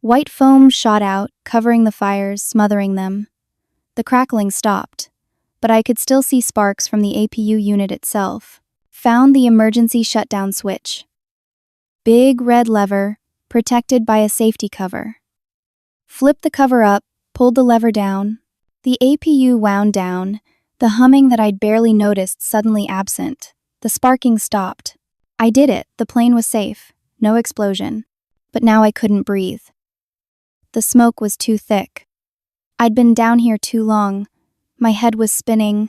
White foam shot out, covering the fires, smothering them. The crackling stopped, but I could still see sparks from the APU unit itself. Found the emergency shutdown switch. Big red lever, protected by a safety cover. flipped the cover up, pulled the lever down. The APU wound down, the humming that I'd barely noticed suddenly absent. The sparking stopped. I did it, the plane was safe, no explosion. But now I couldn't breathe. The smoke was too thick. I'd been down here too long. My head was spinning.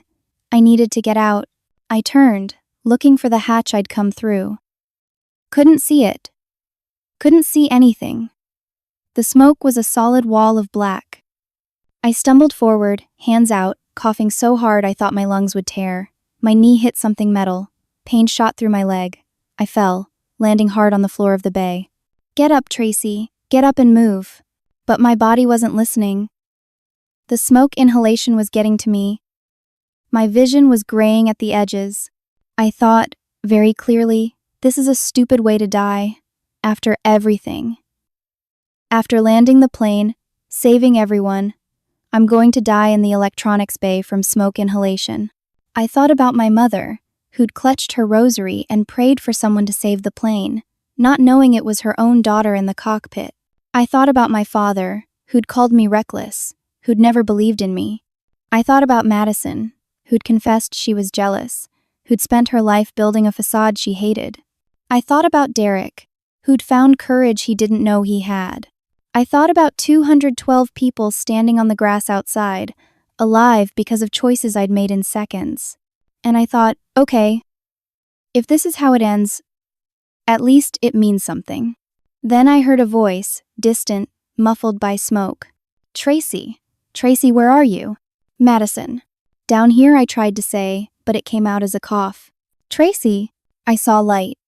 I needed to get out. I turned, looking for the hatch I'd come through. Couldn't see it. Couldn't see anything. The smoke was a solid wall of black. I stumbled forward, hands out, coughing so hard I thought my lungs would tear. My knee hit something metal. Pain shot through my leg. I fell, landing hard on the floor of the bay. "Get up, Tracy. Get up and move." But my body wasn't listening. The smoke inhalation was getting to me. My vision was graying at the edges. I thought, very clearly, this is a stupid way to die. After everything. After landing the plane, saving everyone, I'm going to die in the electronics bay from smoke inhalation. I thought about my mother, who'd clutched her rosary and prayed for someone to save the plane, not knowing it was her own daughter in the cockpit. I thought about my father, who'd called me reckless, who'd never believed in me. I thought about Madison, who'd confessed she was jealous, who'd spent her life building a facade she hated. I thought about Derek, who'd found courage he didn't know he had. I thought about 212 people standing on the grass outside, alive because of choices I'd made in seconds. And I thought, okay, if this is how it ends, at least it means something. Then I heard a voice, distant, muffled by smoke. "Tracy. Tracy, where are you?" "Madison." "Down here," I tried to say, but it came out as a cough. "Tracy." I saw light.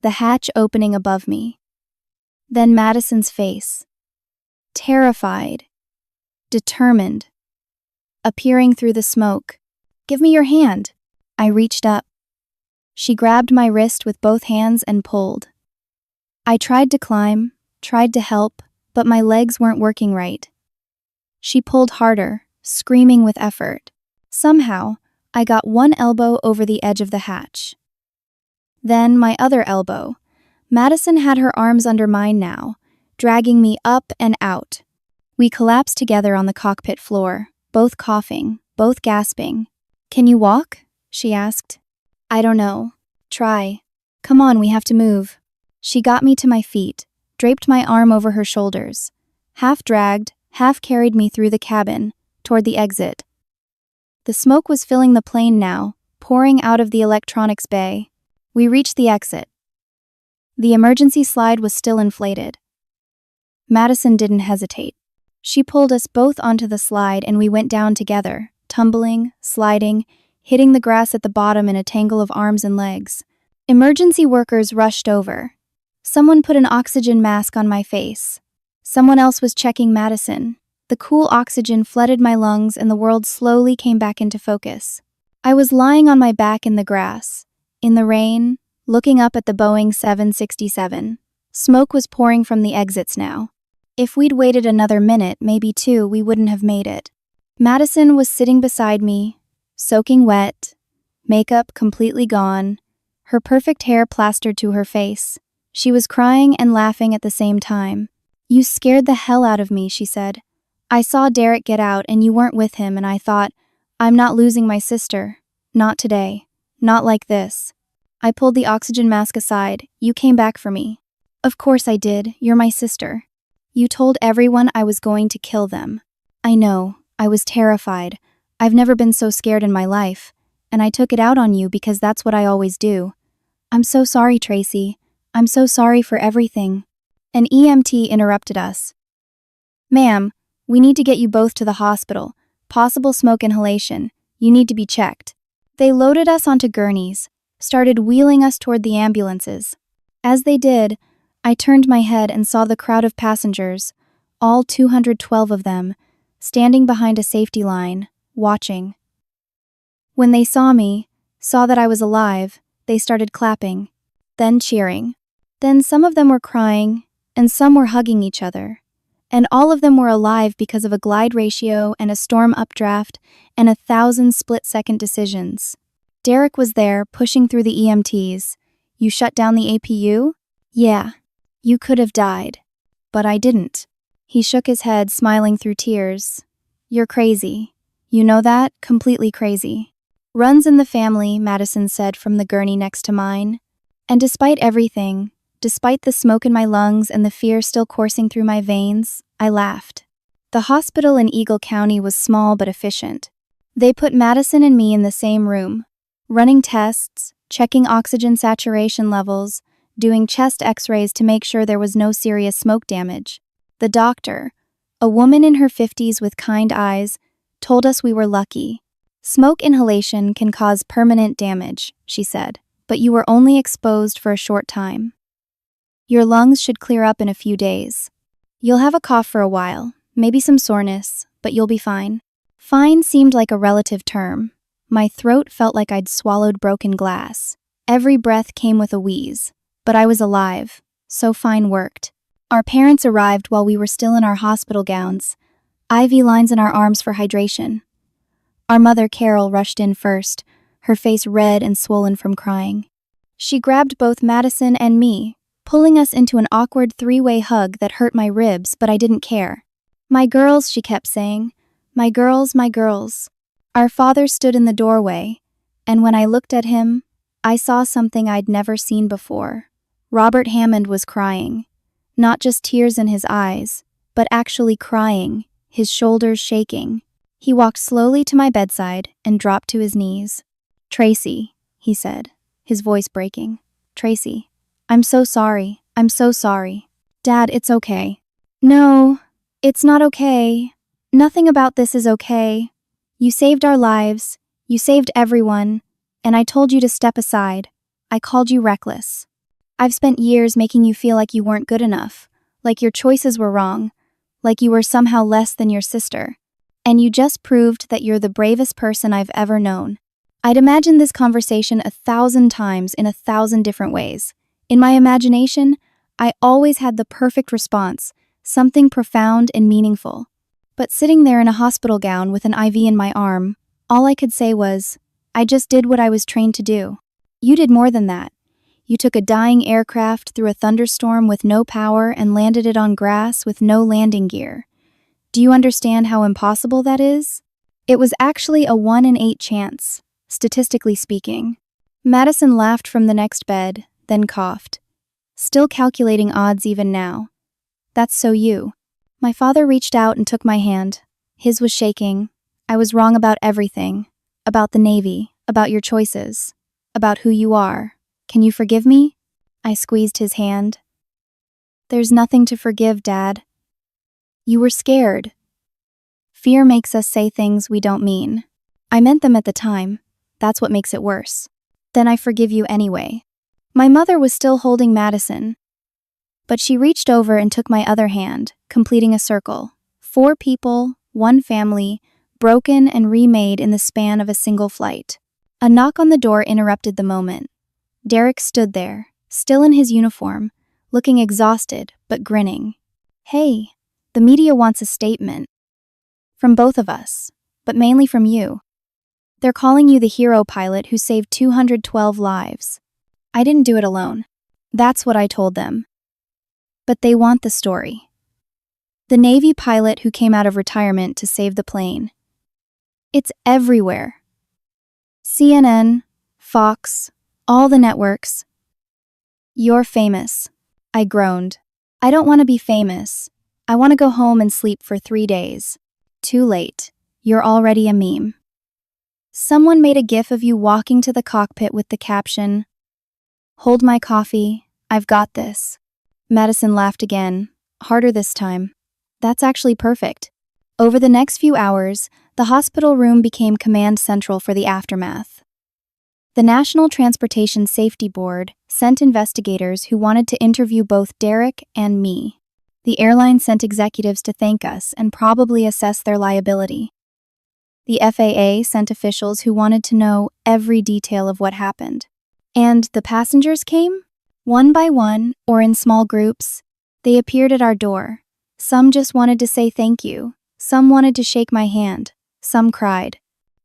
The hatch opening above me. Then Madison's face. Terrified. Determined. Appearing through the smoke. "Give me your hand." I reached up. She grabbed my wrist with both hands and pulled. I tried to climb, tried to help, but my legs weren't working right. She pulled harder, screaming with effort. Somehow, I got one elbow over the edge of the hatch. Then my other elbow. Madison had her arms under mine now, dragging me up and out. We collapsed together on the cockpit floor, both coughing, both gasping. "Can you walk?" she asked. "I don't know. Try. Come on, we have to move." She got me to my feet, draped my arm over her shoulders, half dragged, half carried me through the cabin, toward the exit. The smoke was filling the plane now, pouring out of the electronics bay. We reached the exit. The emergency slide was still inflated. Madison didn't hesitate. She pulled us both onto the slide and we went down together, tumbling, sliding, hitting the grass at the bottom in a tangle of arms and legs. Emergency workers rushed over. Someone put an oxygen mask on my face. Someone else was checking Madison. The cool oxygen flooded my lungs and the world slowly came back into focus. I was lying on my back in the grass, in the rain, looking up at the Boeing 767. Smoke was pouring from the exits now. If we'd waited another minute, maybe two, we wouldn't have made it. Madison was sitting beside me, soaking wet, makeup completely gone, her perfect hair plastered to her face. She was crying and laughing at the same time. "You scared the hell out of me," she said. "I saw Derek get out and you weren't with him and I thought, I'm not losing my sister. Not today. Not like this." I pulled the oxygen mask aside. "You came back for me." "Of course I did. You're my sister. You told everyone I was going to kill them." "I know. I was terrified. I've never been so scared in my life. And I took it out on you because that's what I always do. I'm so sorry, Tracy. I'm so sorry for everything." An EMT interrupted us. "Ma'am, we need to get you both to the hospital. Possible smoke inhalation. You need to be checked." They loaded us onto gurneys, started wheeling us toward the ambulances. As they did, I turned my head and saw the crowd of passengers, all 212 of them, standing behind a safety line, watching. When they saw me, saw that I was alive, they started clapping, then cheering. Then some of them were crying, and some were hugging each other. And all of them were alive because of a glide ratio and a storm updraft and 1,000 split-second decisions. Derek was there, pushing through the EMTs. "You shut down the APU?" "Yeah. You could have died. But I didn't." He shook his head, smiling through tears. You're crazy. You know that? Completely crazy. Runs in the family, Madison said from the gurney next to mine. And despite everything, despite the smoke in my lungs and the fear still coursing through my veins, I laughed. The hospital in Eagle County was small but efficient. They put Madison and me in the same room, running tests, checking oxygen saturation levels, doing chest x-rays to make sure there was no serious smoke damage. The doctor, a woman in her 50s with kind eyes, told us we were lucky. Smoke inhalation can cause permanent damage, she said, but you were only exposed for a short time. Your lungs should clear up in a few days. You'll have a cough for a while, maybe some soreness, but you'll be fine. Fine seemed like a relative term. My throat felt like I'd swallowed broken glass. Every breath came with a wheeze, but I was alive, so fine worked. Our parents arrived while we were still in our hospital gowns, IV lines in our arms for hydration. Our mother, Carol, rushed in first, her face red and swollen from crying. She grabbed both Madison and me, pulling us into an awkward three-way hug that hurt my ribs, but I didn't care. My girls, she kept saying. My girls, my girls. Our father stood in the doorway, and when I looked at him, I saw something I'd never seen before. Robert Hammond was crying. Not just tears in his eyes, but actually crying, his shoulders shaking. He walked slowly to my bedside and dropped to his knees. Tracy, he said, his voice breaking. Tracy, I'm so sorry. I'm so sorry. Dad, it's okay. No, it's not okay. Nothing about this is okay. You saved our lives. You saved everyone. And I told you to step aside. I called you reckless. I've spent years making you feel like you weren't good enough, like your choices were wrong, like you were somehow less than your sister. And you just proved that you're the bravest person I've ever known. I'd imagined this conversation 1,000 times in 1,000 different ways. In my imagination, I always had the perfect response, something profound and meaningful. But sitting there in a hospital gown with an IV in my arm, all I could say was, I just did what I was trained to do. You did more than that. You took a dying aircraft through a thunderstorm with no power and landed it on grass with no landing gear. Do you understand how impossible that is? It was actually a 1 in 8 chance, statistically speaking. Madison laughed from the next bed, then coughed. Still calculating odds even now. That's so you. My father reached out and took my hand. His was shaking. I was wrong about everything. About the Navy, about your choices, about who you are. Can you forgive me? I squeezed his hand. There's nothing to forgive, Dad. You were scared. Fear makes us say things we don't mean. I meant them at the time. That's what makes it worse. Then I forgive you anyway. My mother was still holding Madison, but she reached over and took my other hand, completing a circle. 4 people, 1 family, broken and remade in the span of a single flight. A knock on the door interrupted the moment. Derek stood there, still in his uniform, looking exhausted but grinning. Hey, the media wants a statement. From both of us, but mainly from you. They're calling you the hero pilot who saved 212 lives. I didn't do it alone. That's what I told them. But they want the story. The Navy pilot who came out of retirement to save the plane. It's everywhere. CNN, Fox, all the networks. You're famous. I groaned. I don't want to be famous. I want to go home and sleep for 3 days. Too late. You're already a meme. Someone made a gif of you walking to the cockpit with the caption, "Hold my coffee. I've got this." Madison laughed again, harder this time. That's actually perfect. Over the next few hours, the hospital room became command central for the aftermath. The National Transportation Safety Board sent investigators who wanted to interview both Derek and me. The airline sent executives to thank us and probably assess their liability. The FAA sent officials who wanted to know every detail of what happened. And the passengers came? One by one, or in small groups. They appeared at our door. Some just wanted to say thank you. Some wanted to shake my hand. Some cried.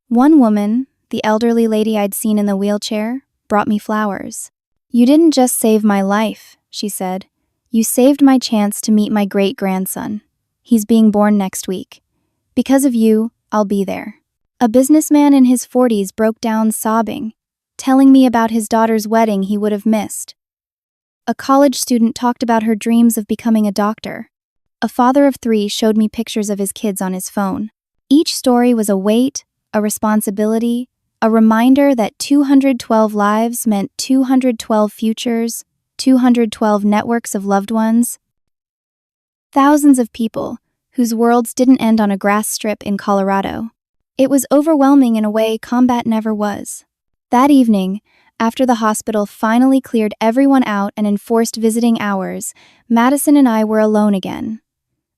One woman, the elderly lady I'd seen in the wheelchair, brought me flowers. "You didn't just save my life," she said. "You saved my chance to meet my great-grandson. He's being born next week. Because of you, I'll be there." A businessman in his 40s broke down sobbing, telling me about his daughter's wedding he would have missed. A college student talked about her dreams of becoming a doctor. A father of 3 showed me pictures of his kids on his phone. Each story was a weight, a responsibility, a reminder that 212 lives meant 212 futures, 212 networks of loved ones. Thousands of people whose worlds didn't end on a grass strip in Colorado. It was overwhelming in a way combat never was. That evening, after the hospital finally cleared everyone out and enforced visiting hours, Madison and I were alone again.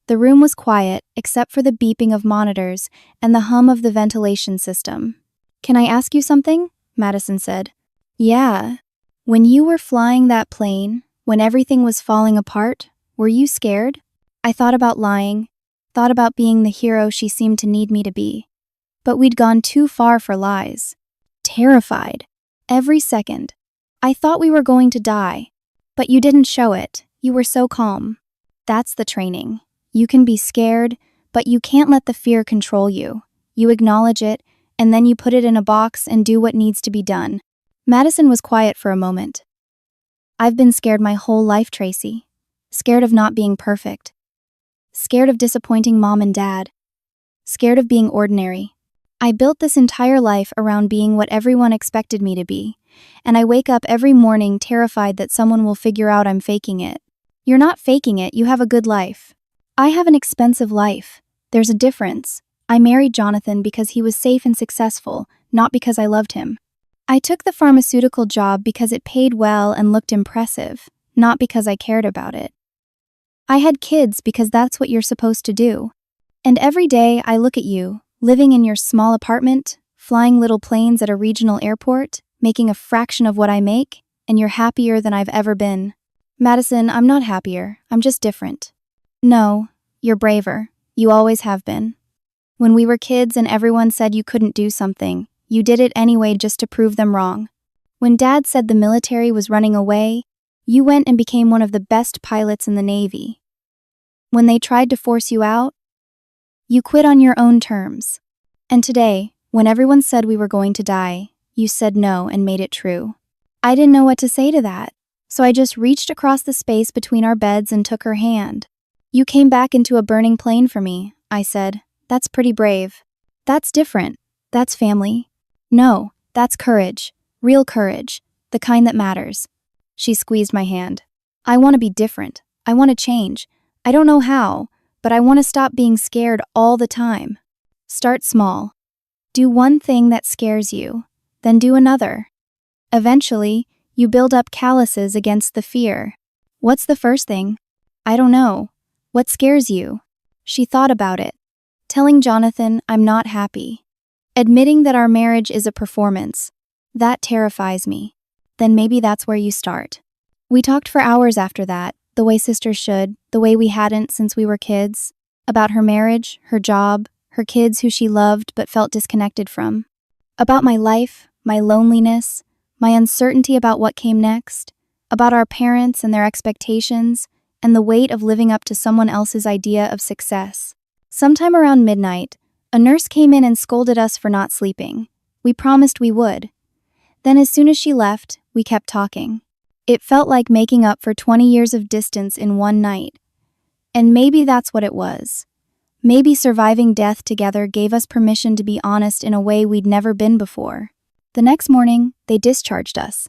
The room was quiet, except for the beeping of monitors and the hum of the ventilation system. "Can I ask you something?" Madison said. "Yeah. When you were flying that plane, when everything was falling apart, were you scared?" I thought about lying, thought about being the hero she seemed to need me to be. But we'd gone too far for lies. Terrified. Every second. I thought we were going to die. But you didn't show it. You were so calm. That's the training. You can be scared, but you can't let the fear control you. You acknowledge it, and then you put it in a box and do what needs to be done. Madison was quiet for a moment. "I've been scared my whole life, Tracy. Scared of not being perfect. Scared of disappointing mom and dad. Scared of being ordinary. I built this entire life around being what everyone expected me to be, and I wake up every morning terrified that someone will figure out I'm faking it." "You're not faking it, you have a good life." "I have an expensive life. There's a difference. I married Jonathan because he was safe and successful, not because I loved him. I took the pharmaceutical job because it paid well and looked impressive, not because I cared about it. I had kids because that's what you're supposed to do. And every day I look at you, living in your small apartment, flying little planes at a regional airport, making a fraction of what I make, and you're happier than I've ever been." "Madison, I'm not happier. I'm just different." "No, you're braver. You always have been. When we were kids and everyone said you couldn't do something, you did it anyway just to prove them wrong. When Dad said the military was running away, you went and became one of the best pilots in the Navy. When they tried to force you out, you quit on your own terms. And today, when everyone said we were going to die, you said no and made it true. I didn't know what to say to that, so I just reached across the space between our beds and took her hand. You came back into a burning plane for me," I said. "That's pretty brave." "That's different. That's family." "No, that's courage. Real courage. The kind that matters." She squeezed my hand. "I want to be different. I want to change. I don't know how, but I want to stop being scared all the time. Start small. Do one thing that scares you, then do another. Eventually, you build up calluses against the fear." "What's the first thing?" "I don't know. What scares you?" She thought about it. "Telling Jonathan I'm not happy. Admitting that our marriage is a performance. That terrifies me. Then maybe that's where you start." We talked for hours after that, the way sisters should, the way we hadn't since we were kids, about her marriage, her job, her kids who she loved but felt disconnected from. About my life, my loneliness, my uncertainty about what came next, about our parents and their expectations, and the weight of living up to someone else's idea of success. Sometime around midnight, a nurse came in and scolded us for not sleeping. We promised we would. Then as soon as she left, we kept talking. It felt like making up for 20 years of distance in one night. And maybe that's what it was. Maybe surviving death together gave us permission to be honest in a way we'd never been before. The next morning, they discharged us.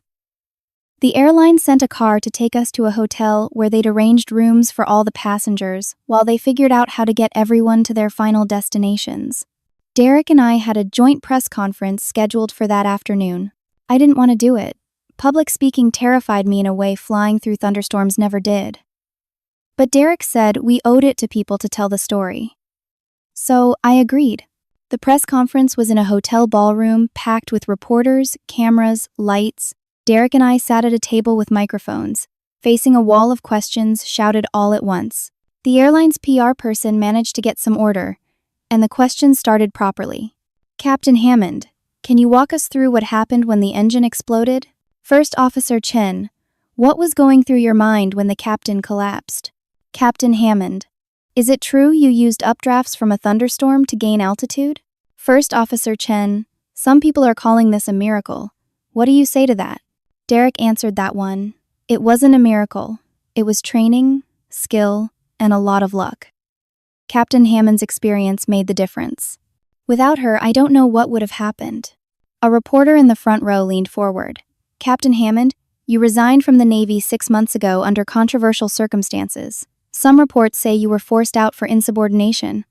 The airline sent a car to take us to a hotel where they'd arranged rooms for all the passengers while they figured out how to get everyone to their final destinations. Derek and I had a joint press conference scheduled for that afternoon. I didn't want to do it. Public speaking terrified me in a way flying through thunderstorms never did. But Derek said we owed it to people to tell the story. So I agreed. The press conference was in a hotel ballroom packed with reporters, cameras, lights. Derek and I sat at a table with microphones, facing a wall of questions shouted all at once. The airline's PR person managed to get some order, and the questions started properly. "Captain Hammond, can you walk us through what happened when the engine exploded?" "First Officer Chen, what was going through your mind when the captain collapsed?" "Captain Hammond, Is it true you used updrafts from a thunderstorm to gain altitude? First Officer Chen, some people are calling this a miracle. What do you say to that? Derek answered that one. It wasn't a miracle. It was training, skill, and a lot of luck. Captain Hammond's experience made the difference. Without her, I don't know what would have happened. A reporter in the front row leaned forward. Captain Hammond, you resigned from the Navy 6 months ago under controversial circumstances. Some reports say you were forced out for insubordination.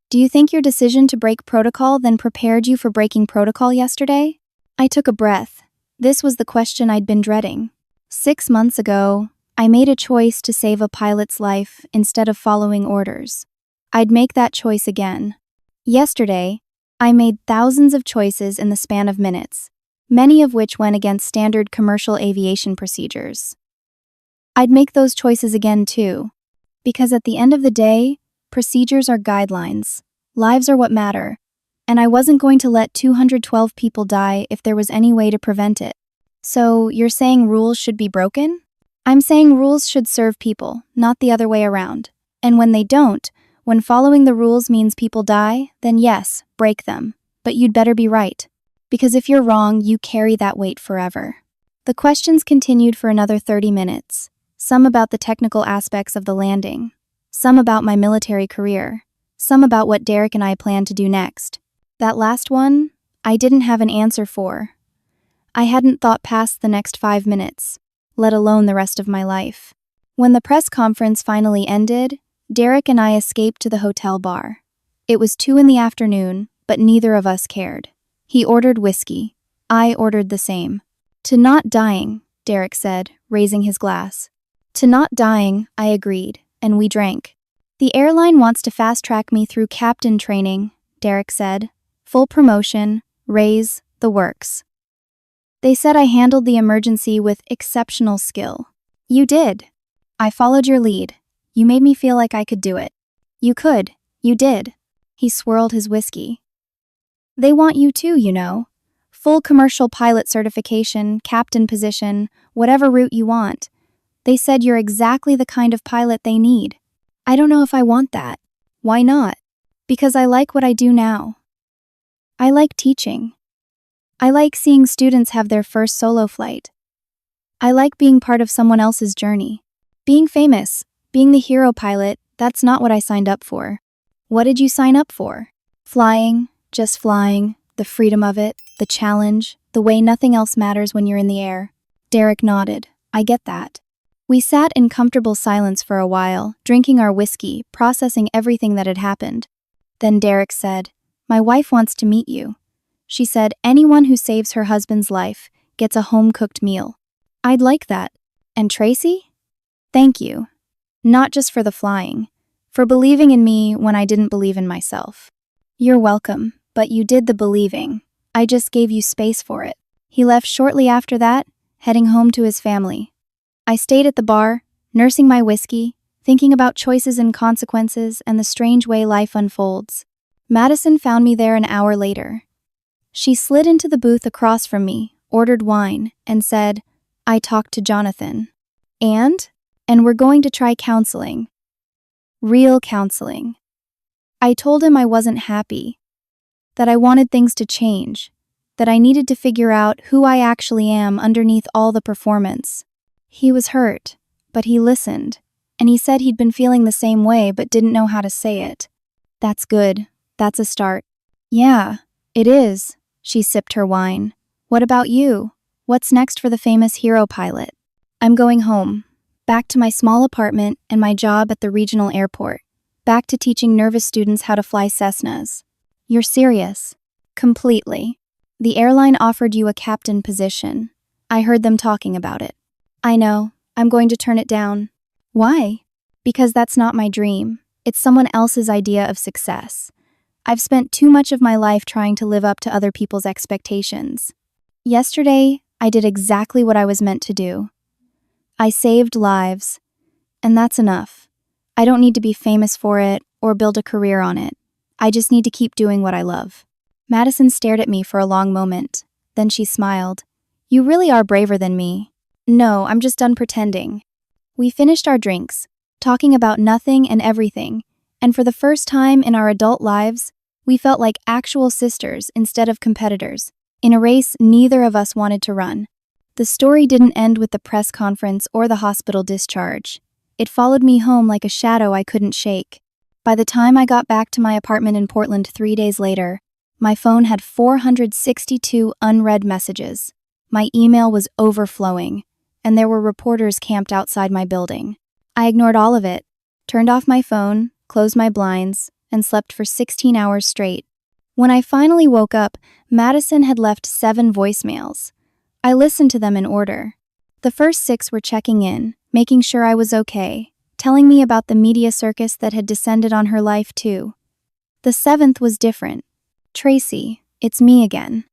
Do you think your decision to break protocol then prepared you for breaking protocol yesterday? I took a breath. This was the question I'd been dreading. 6 months ago, I made a choice to save a pilot's life instead of following orders. I'd make that choice again. Yesterday, I made thousands of choices in the span of minutes, many of which went against standard commercial aviation procedures. I'd make those choices again too, because at the end of the day, procedures are guidelines, lives are what matter, and I wasn't going to let 212 people die if there was any way to prevent it. So, you're saying rules should be broken? I'm saying rules should serve people, not the other way around. And when they don't, when following the rules means people die, then yes, break them. But you'd better be right. Because if you're wrong, you carry that weight forever. The questions continued for another 30 minutes. Some about the technical aspects of the landing. Some about my military career. Some about what Derek and I plan to do next. That last one, I didn't have an answer for. I hadn't thought past the next 5 minutes, let alone the rest of my life. When the press conference finally ended, Derek and I escaped to the hotel bar. It was 2 in the afternoon, but neither of us cared. He ordered whiskey. I ordered the same. To not dying, Derek said, raising his glass. To not dying, I agreed, and we drank. The airline wants to fast-track me through captain training, Derek said. Full promotion, raise, the works. They said I handled the emergency with exceptional skill. You did. I followed your lead. You made me feel like I could do it. You could. You did. He swirled his whiskey. They want you too, you know. Full commercial pilot certification, captain position, whatever route you want. They said you're exactly the kind of pilot they need. I don't know if I want that. Why not? Because I like what I do now. I like teaching. I like seeing students have their first solo flight. I like being part of someone else's journey. Being famous, being the hero pilot, that's not what I signed up for. What did you sign up for? Flying, just flying, the freedom of it, the challenge, the way nothing else matters when you're in the air. Derek nodded. I get that. We sat in comfortable silence for a while, drinking our whiskey, processing everything that had happened. Then Derek said, My wife wants to meet you. She said anyone who saves her husband's life gets a home-cooked meal. I'd like that. And Tracy? Thank you. Not just for the flying, for believing in me when I didn't believe in myself. You're welcome, but you did the believing. I just gave you space for it. He left shortly after that, heading home to his family. I stayed at the bar, nursing my whiskey, thinking about choices and consequences and the strange way life unfolds. Madison found me there an hour later. She slid into the booth across from me, ordered wine, and said, I talked to Jonathan. And we're going to try counseling. Real counseling. I told him I wasn't happy, that I wanted things to change, that I needed to figure out who I actually am underneath all the performance. He was hurt, but he listened, and he said he'd been feeling the same way but didn't know how to say it. That's good. That's a start. Yeah, it is. She sipped her wine. What about you? What's next for the famous hero pilot? I'm going home. Back to my small apartment and my job at the regional airport. Back to teaching nervous students how to fly Cessnas. You're serious? Completely. The airline offered you a captain position. I heard them talking about it. I know. I'm going to turn it down. Why? Because that's not my dream. It's someone else's idea of success. I've spent too much of my life trying to live up to other people's expectations. Yesterday, I did exactly what I was meant to do. I saved lives, and that's enough. I don't need to be famous for it or build a career on it. I just need to keep doing what I love. Madison stared at me for a long moment. Then she smiled. You really are braver than me. No, I'm just done pretending. We finished our drinks, talking about nothing and everything, And for the first time in our adult lives, we felt like actual sisters instead of competitors, in a race neither of us wanted to run. The story didn't end with the press conference or the hospital discharge. It followed me home like a shadow I couldn't shake. By the time I got back to my apartment in Portland 3 days later, my phone had 462 unread messages. My email was overflowing, and there were reporters camped outside my building. I ignored all of it, turned off my phone, closed my blinds, and slept for 16 hours straight. When I finally woke up, Madison had left 7 voicemails. I listened to them in order. The first 6 were checking in, making sure I was okay, telling me about the media circus that had descended on her life too. The 7th was different. Tracy, it's me again.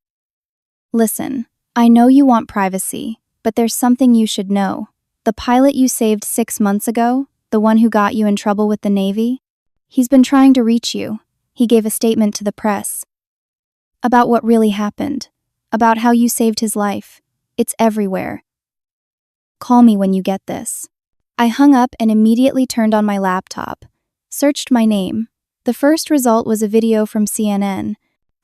Listen, I know you want privacy, but there's something you should know. The pilot you saved 6 months ago, the one who got you in trouble with the Navy, he's been trying to reach you. He gave a statement to the press about what really happened, about how you saved his life. It's everywhere. Call me when you get this. I hung up and immediately turned on my laptop, searched my name. The first result was a video from CNN.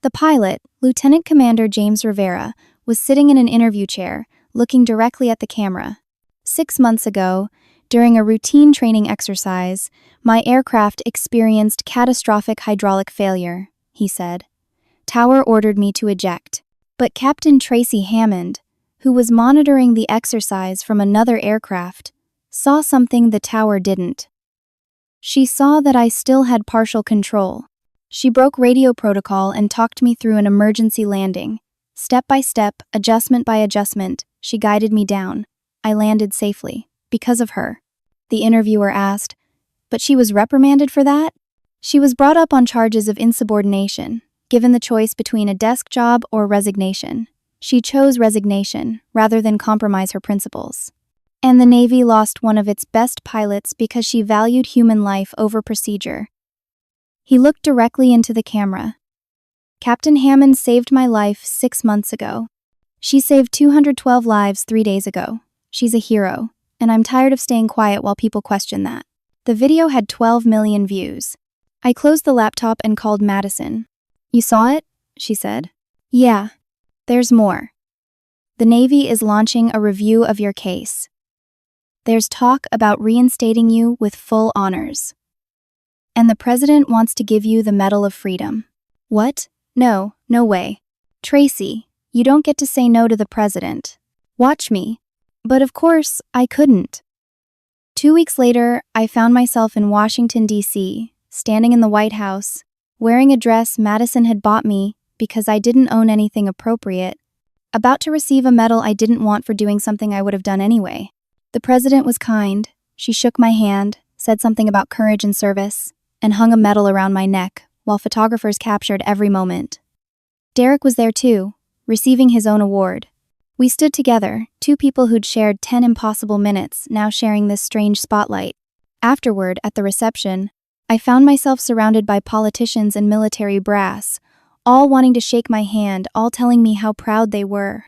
The pilot, Lieutenant Commander James Rivera, was sitting in an interview chair, looking directly at the camera. 6 months ago, during a routine training exercise, my aircraft experienced catastrophic hydraulic failure, he said. Tower ordered me to eject. But Captain Tracy Hammond, who was monitoring the exercise from another aircraft, saw something the tower didn't. She saw that I still had partial control. She broke radio protocol and talked me through an emergency landing. Step by step, adjustment by adjustment, she guided me down. I landed safely, because of her. The interviewer asked, but she was reprimanded for that? She was brought up on charges of insubordination, given the choice between a desk job or resignation. She chose resignation rather than compromise her principles. And the Navy lost one of its best pilots because she valued human life over procedure. He looked directly into the camera. Captain Hammond saved my life 6 months ago. She saved 212 lives 3 days ago. She's a hero, and I'm tired of staying quiet while people question that. The video had 12 million views. I closed the laptop and called Madison. You saw it? She said. Yeah. There's more. The Navy is launching a review of your case. There's talk about reinstating you with full honors. And the president wants to give you the Medal of Freedom. What? No way. Tracy, you don't get to say no to the president. Watch me. But of course, I couldn't. 2 weeks later, I found myself in Washington, D.C., standing in the White House, wearing a dress Madison had bought me because I didn't own anything appropriate, about to receive a medal I didn't want for doing something I would have done anyway. The president was kind. She shook my hand, said something about courage and service, and hung a medal around my neck, while photographers captured every moment. Derek was there too, receiving his own award. We stood together, 2 people who'd shared 10 impossible minutes, now sharing this strange spotlight. Afterward, at the reception, I found myself surrounded by politicians and military brass, all wanting to shake my hand, all telling me how proud they were.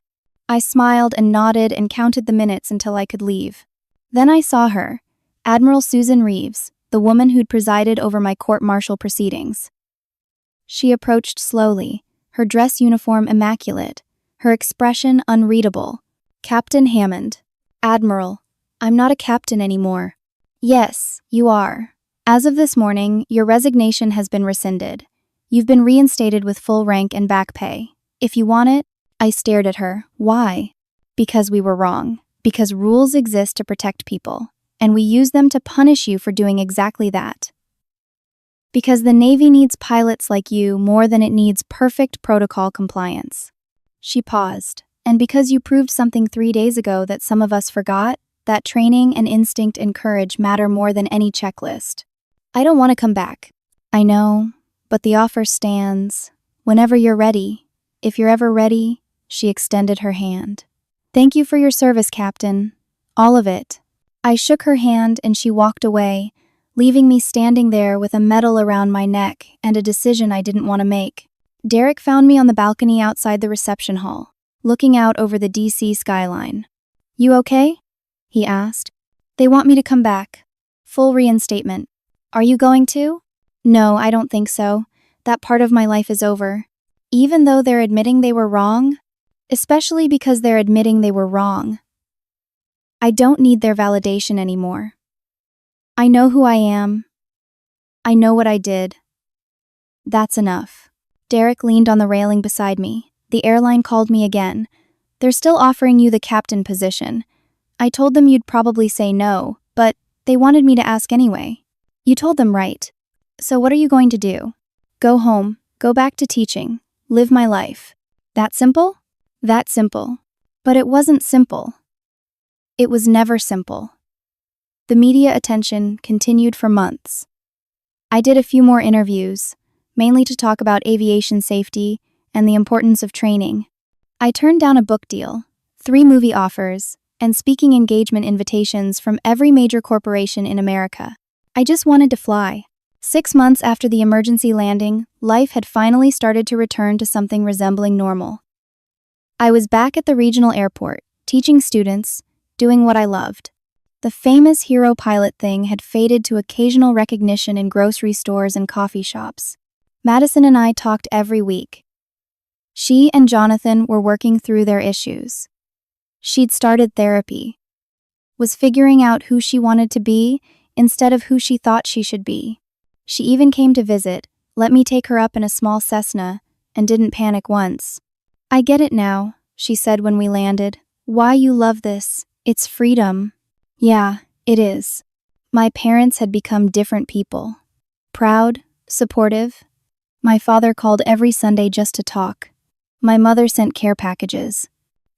I smiled and nodded and counted the minutes until I could leave. Then I saw her, Admiral Susan Reeves, the woman who'd presided over my court-martial proceedings. She approached slowly, her dress uniform immaculate, her expression unreadable. Captain Hammond. Admiral, I'm not a captain anymore. Yes, you are. As of this morning, your resignation has been rescinded. You've been reinstated with full rank and back pay. If you want it, I stared at her. Why? Because we were wrong. Because rules exist to protect people, and we use them to punish you for doing exactly that. Because the Navy needs pilots like you more than it needs perfect protocol compliance. She paused. And because you proved something 3 days ago that some of us forgot, that training and instinct and courage matter more than any checklist. I don't want to come back. I know, but the offer stands. Whenever you're ready. If you're ever ready, she extended her hand. Thank you for your service, Captain. All of it. I shook her hand and she walked away, leaving me standing there with a medal around my neck and a decision I didn't want to make. Derek found me on the balcony outside the reception hall, looking out over the DC skyline. You okay? He asked. They want me to come back. Full reinstatement. Are you going to? No, I don't think so. That part of my life is over. Even though they're admitting they were wrong, especially because they're admitting they were wrong, I don't need their validation anymore. I know who I am. I know what I did. That's enough. Derek leaned on the railing beside me. The airline called me again. They're still offering you the captain position. I told them you'd probably say no, but they wanted me to ask anyway. You told them right. So what are you going to do? Go home, go back to teaching, live my life. That simple? That simple. But it wasn't simple. It was never simple. The media attention continued for months. I did a few more interviews, mainly to talk about aviation safety and the importance of training. I turned down a book deal, 3 movie offers, and speaking engagement invitations from every major corporation in America. I just wanted to fly. 6 months after the emergency landing, life had finally started to return to something resembling normal. I was back at the regional airport, teaching students, doing what I loved. The famous hero pilot thing had faded to occasional recognition in grocery stores and coffee shops. Madison and I talked every week. She and Jonathan were working through their issues. She'd started therapy, was figuring out who she wanted to be instead of who she thought she should be. She even came to visit, let me take her up in a small Cessna, and didn't panic once. I get it now, she said when we landed. Why you love this, it's freedom. Yeah, it is. My parents had become different people. Proud, supportive. My father called every Sunday just to talk. My mother sent care packages.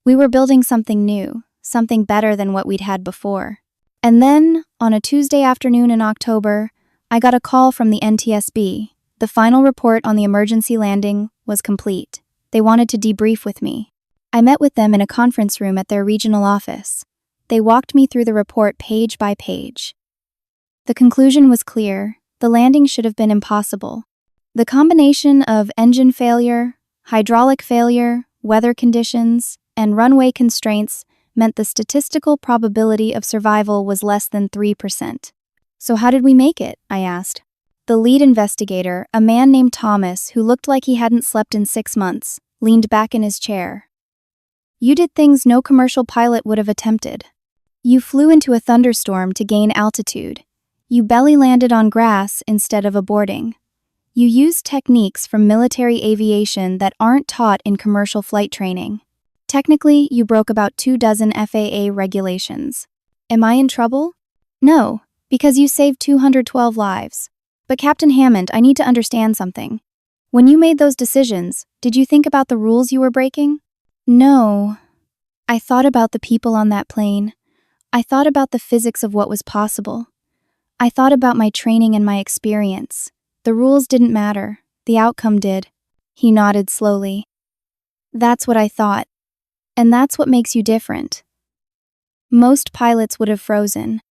We were building something new, something better than what we'd had before. And then, on a Tuesday afternoon in October, I got a call from the NTSB. The final report on the emergency landing was complete. They wanted to debrief with me. I met with them in a conference room at their regional office. They walked me through the report page by page. The conclusion was clear. The landing should have been impossible. The combination of engine failure, hydraulic failure, weather conditions, and runway constraints meant the statistical probability of survival was less than 3%. So how did we make it? I asked. The lead investigator, a man named Thomas who looked like he hadn't slept in 6 months, leaned back in his chair. You did things no commercial pilot would have attempted. You flew into a thunderstorm to gain altitude. You belly landed on grass instead of aborting. You used techniques from military aviation that aren't taught in commercial flight training. Technically, you broke about 24 FAA regulations. Am I in trouble? No, because you saved 212 lives. But Captain Hammond, I need to understand something. When you made those decisions, did you think about the rules you were breaking? No. I thought about the people on that plane. I thought about the physics of what was possible. I thought about my training and my experience. The rules didn't matter. The outcome did. He nodded slowly. That's what I thought. And that's what makes you different. Most pilots would have frozen.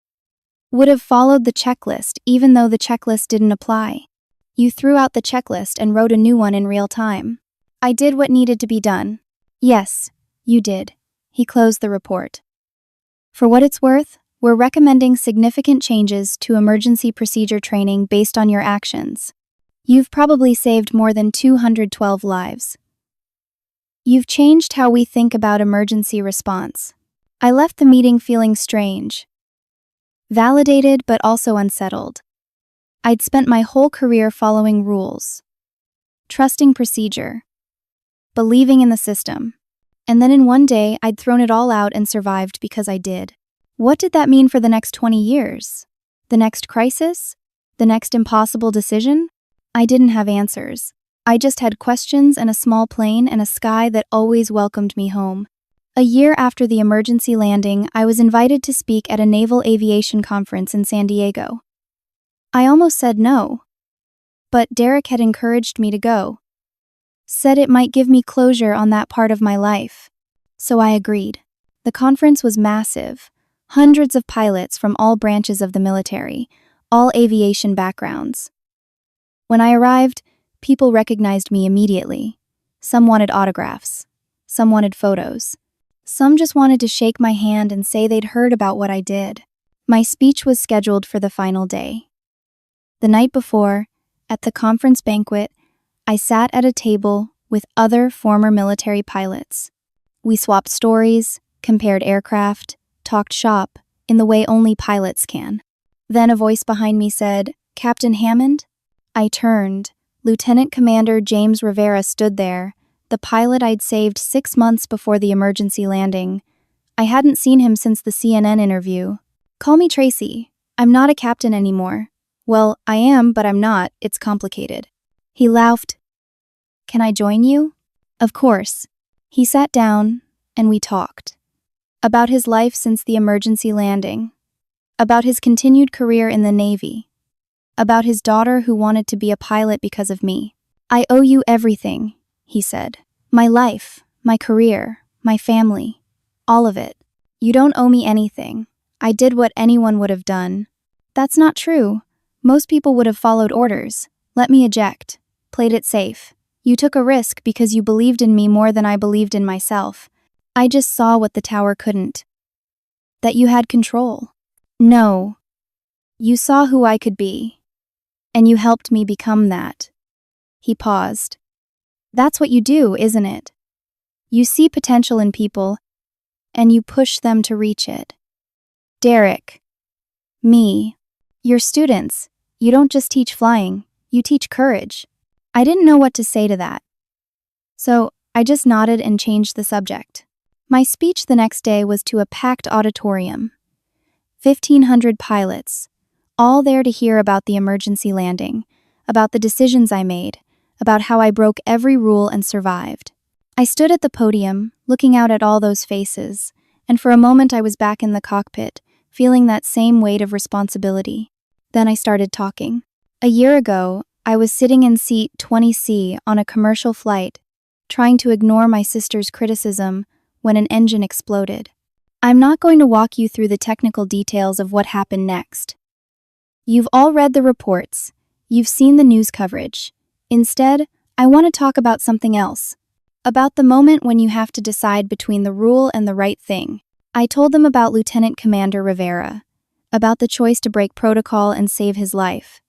Would have followed the checklist even though the checklist didn't apply. You threw out the checklist and wrote a new one in real time. I did what needed to be done. Yes, you did. He closed the report. For what it's worth, we're recommending significant changes to emergency procedure training based on your actions. You've probably saved more than 212 lives. You've changed how we think about emergency response. I left the meeting feeling strange. Validated but also unsettled. I'd spent my whole career following rules, trusting procedure, believing in the system. And then in one day, I'd thrown it all out and survived because I did. What did that mean for the next 20 years? The next crisis? The next impossible decision? I didn't have answers. I just had questions and a small plane and a sky that always welcomed me home. A year after the emergency landing, I was invited to speak at a naval aviation conference in San Diego. I almost said no. But Derek had encouraged me to go. Said it might give me closure on that part of my life. So I agreed. The conference was massive. Hundreds of pilots from all branches of the military, all aviation backgrounds. When I arrived, people recognized me immediately. Some wanted autographs. Some wanted photos. Some just wanted to shake my hand and say they'd heard about what I did. My speech was scheduled for the final day. The night before, At the conference banquet, I sat at a table with other former military pilots. We swapped stories, compared aircraft, talked shop, in the way only pilots can. Then a voice behind me said, "Captain Hammond?" I turned. Lieutenant Commander James Rivera stood there, the pilot I'd saved 6 months before the emergency landing. I hadn't seen him since the CNN interview. "Call me Tracy. I'm not a captain anymore." "Well, I am, but I'm not. It's complicated." He laughed. "Can I join you?" Of course. He sat down, and we talked. About his life since the emergency landing. About his continued career in the Navy. About his daughter who wanted to be a pilot because of me. "I owe you everything," he said. "My life, my career, my family. All of it. You don't owe me anything. I did what anyone would have done." "That's not true. Most people would have followed orders. Let me eject. Played it safe. You took a risk because you believed in me more than I believed in myself. I just saw what the tower couldn't. That you had control. No. You saw who I could be. And you helped me become that." He paused. "That's what you do, isn't it? You see potential in people, and you push them to reach it. Derek. Me. Your students. You don't just teach flying, you teach courage." I didn't know what to say to that. So I just nodded and changed the subject. My speech the next day was to a packed auditorium. 1,500 pilots, all there to hear about the emergency landing, about the decisions I made, about how I broke every rule and survived. I stood at the podium, looking out at all those faces, and for a moment I was back in the cockpit, feeling that same weight of responsibility. Then I started talking. A year ago, I was sitting in seat 20C on a commercial flight, trying to ignore my sister's criticism when an engine exploded. I'm not going to walk you through the technical details of what happened next. You've all read the reports. You've seen the news coverage. Instead, I want to talk about something else. About the moment when you have to decide between the rule and the right thing. I told them about Lieutenant Commander Rivera, about the choice to break protocol and save his life,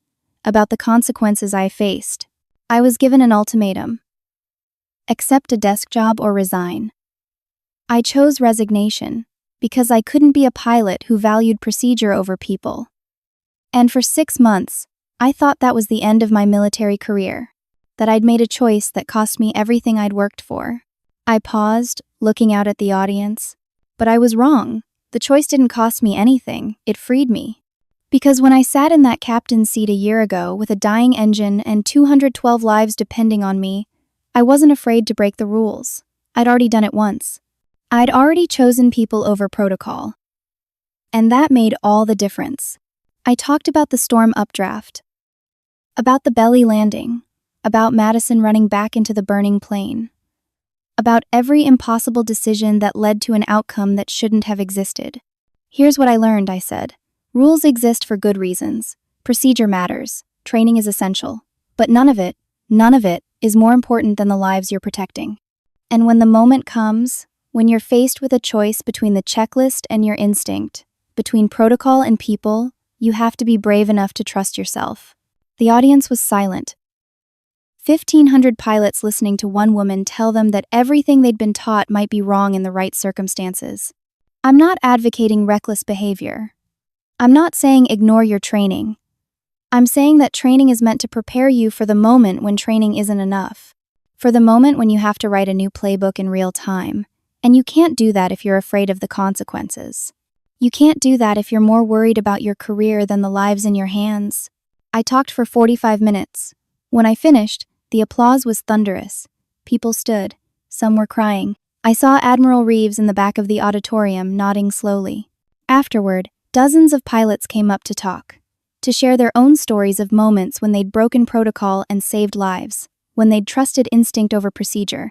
about the consequences I faced. I was given an ultimatum. Accept a desk job or resign. I chose resignation because I couldn't be a pilot who valued procedure over people. And for 6 months, I thought that was the end of my military career, that I'd made a choice that cost me everything I'd worked for. I paused, looking out at the audience. But I was wrong. The choice didn't cost me anything, it freed me. Because when I sat in that captain's seat a year ago with a dying engine and 212 lives depending on me, I wasn't afraid to break the rules. I'd already done it once. I'd already chosen people over protocol. And that made all the difference. I talked about the storm updraft, about the belly landing, about Madison running back into the burning plane, about every impossible decision that led to an outcome that shouldn't have existed. Here's what I learned, I said. Rules exist for good reasons. Procedure matters. Training is essential. But none of it is more important than the lives you're protecting. And when the moment comes, when you're faced with a choice between the checklist and your instinct, between protocol and people, you have to be brave enough to trust yourself. The audience was silent. 1,500 pilots listening to one woman tell them that everything they'd been taught might be wrong in the right circumstances. I'm not advocating reckless behavior. I'm not saying ignore your training. I'm saying that training is meant to prepare you for the moment when training isn't enough. For the moment when you have to write a new playbook in real time. And you can't do that if you're afraid of the consequences. You can't do that if you're more worried about your career than the lives in your hands. I talked for 45 minutes. When I finished, the applause was thunderous. People stood. Some were crying. I saw Admiral Reeves in the back of the auditorium nodding slowly. Afterward, dozens of pilots came up to talk, to share their own stories of moments when they'd broken protocol and saved lives, when they'd trusted instinct over procedure.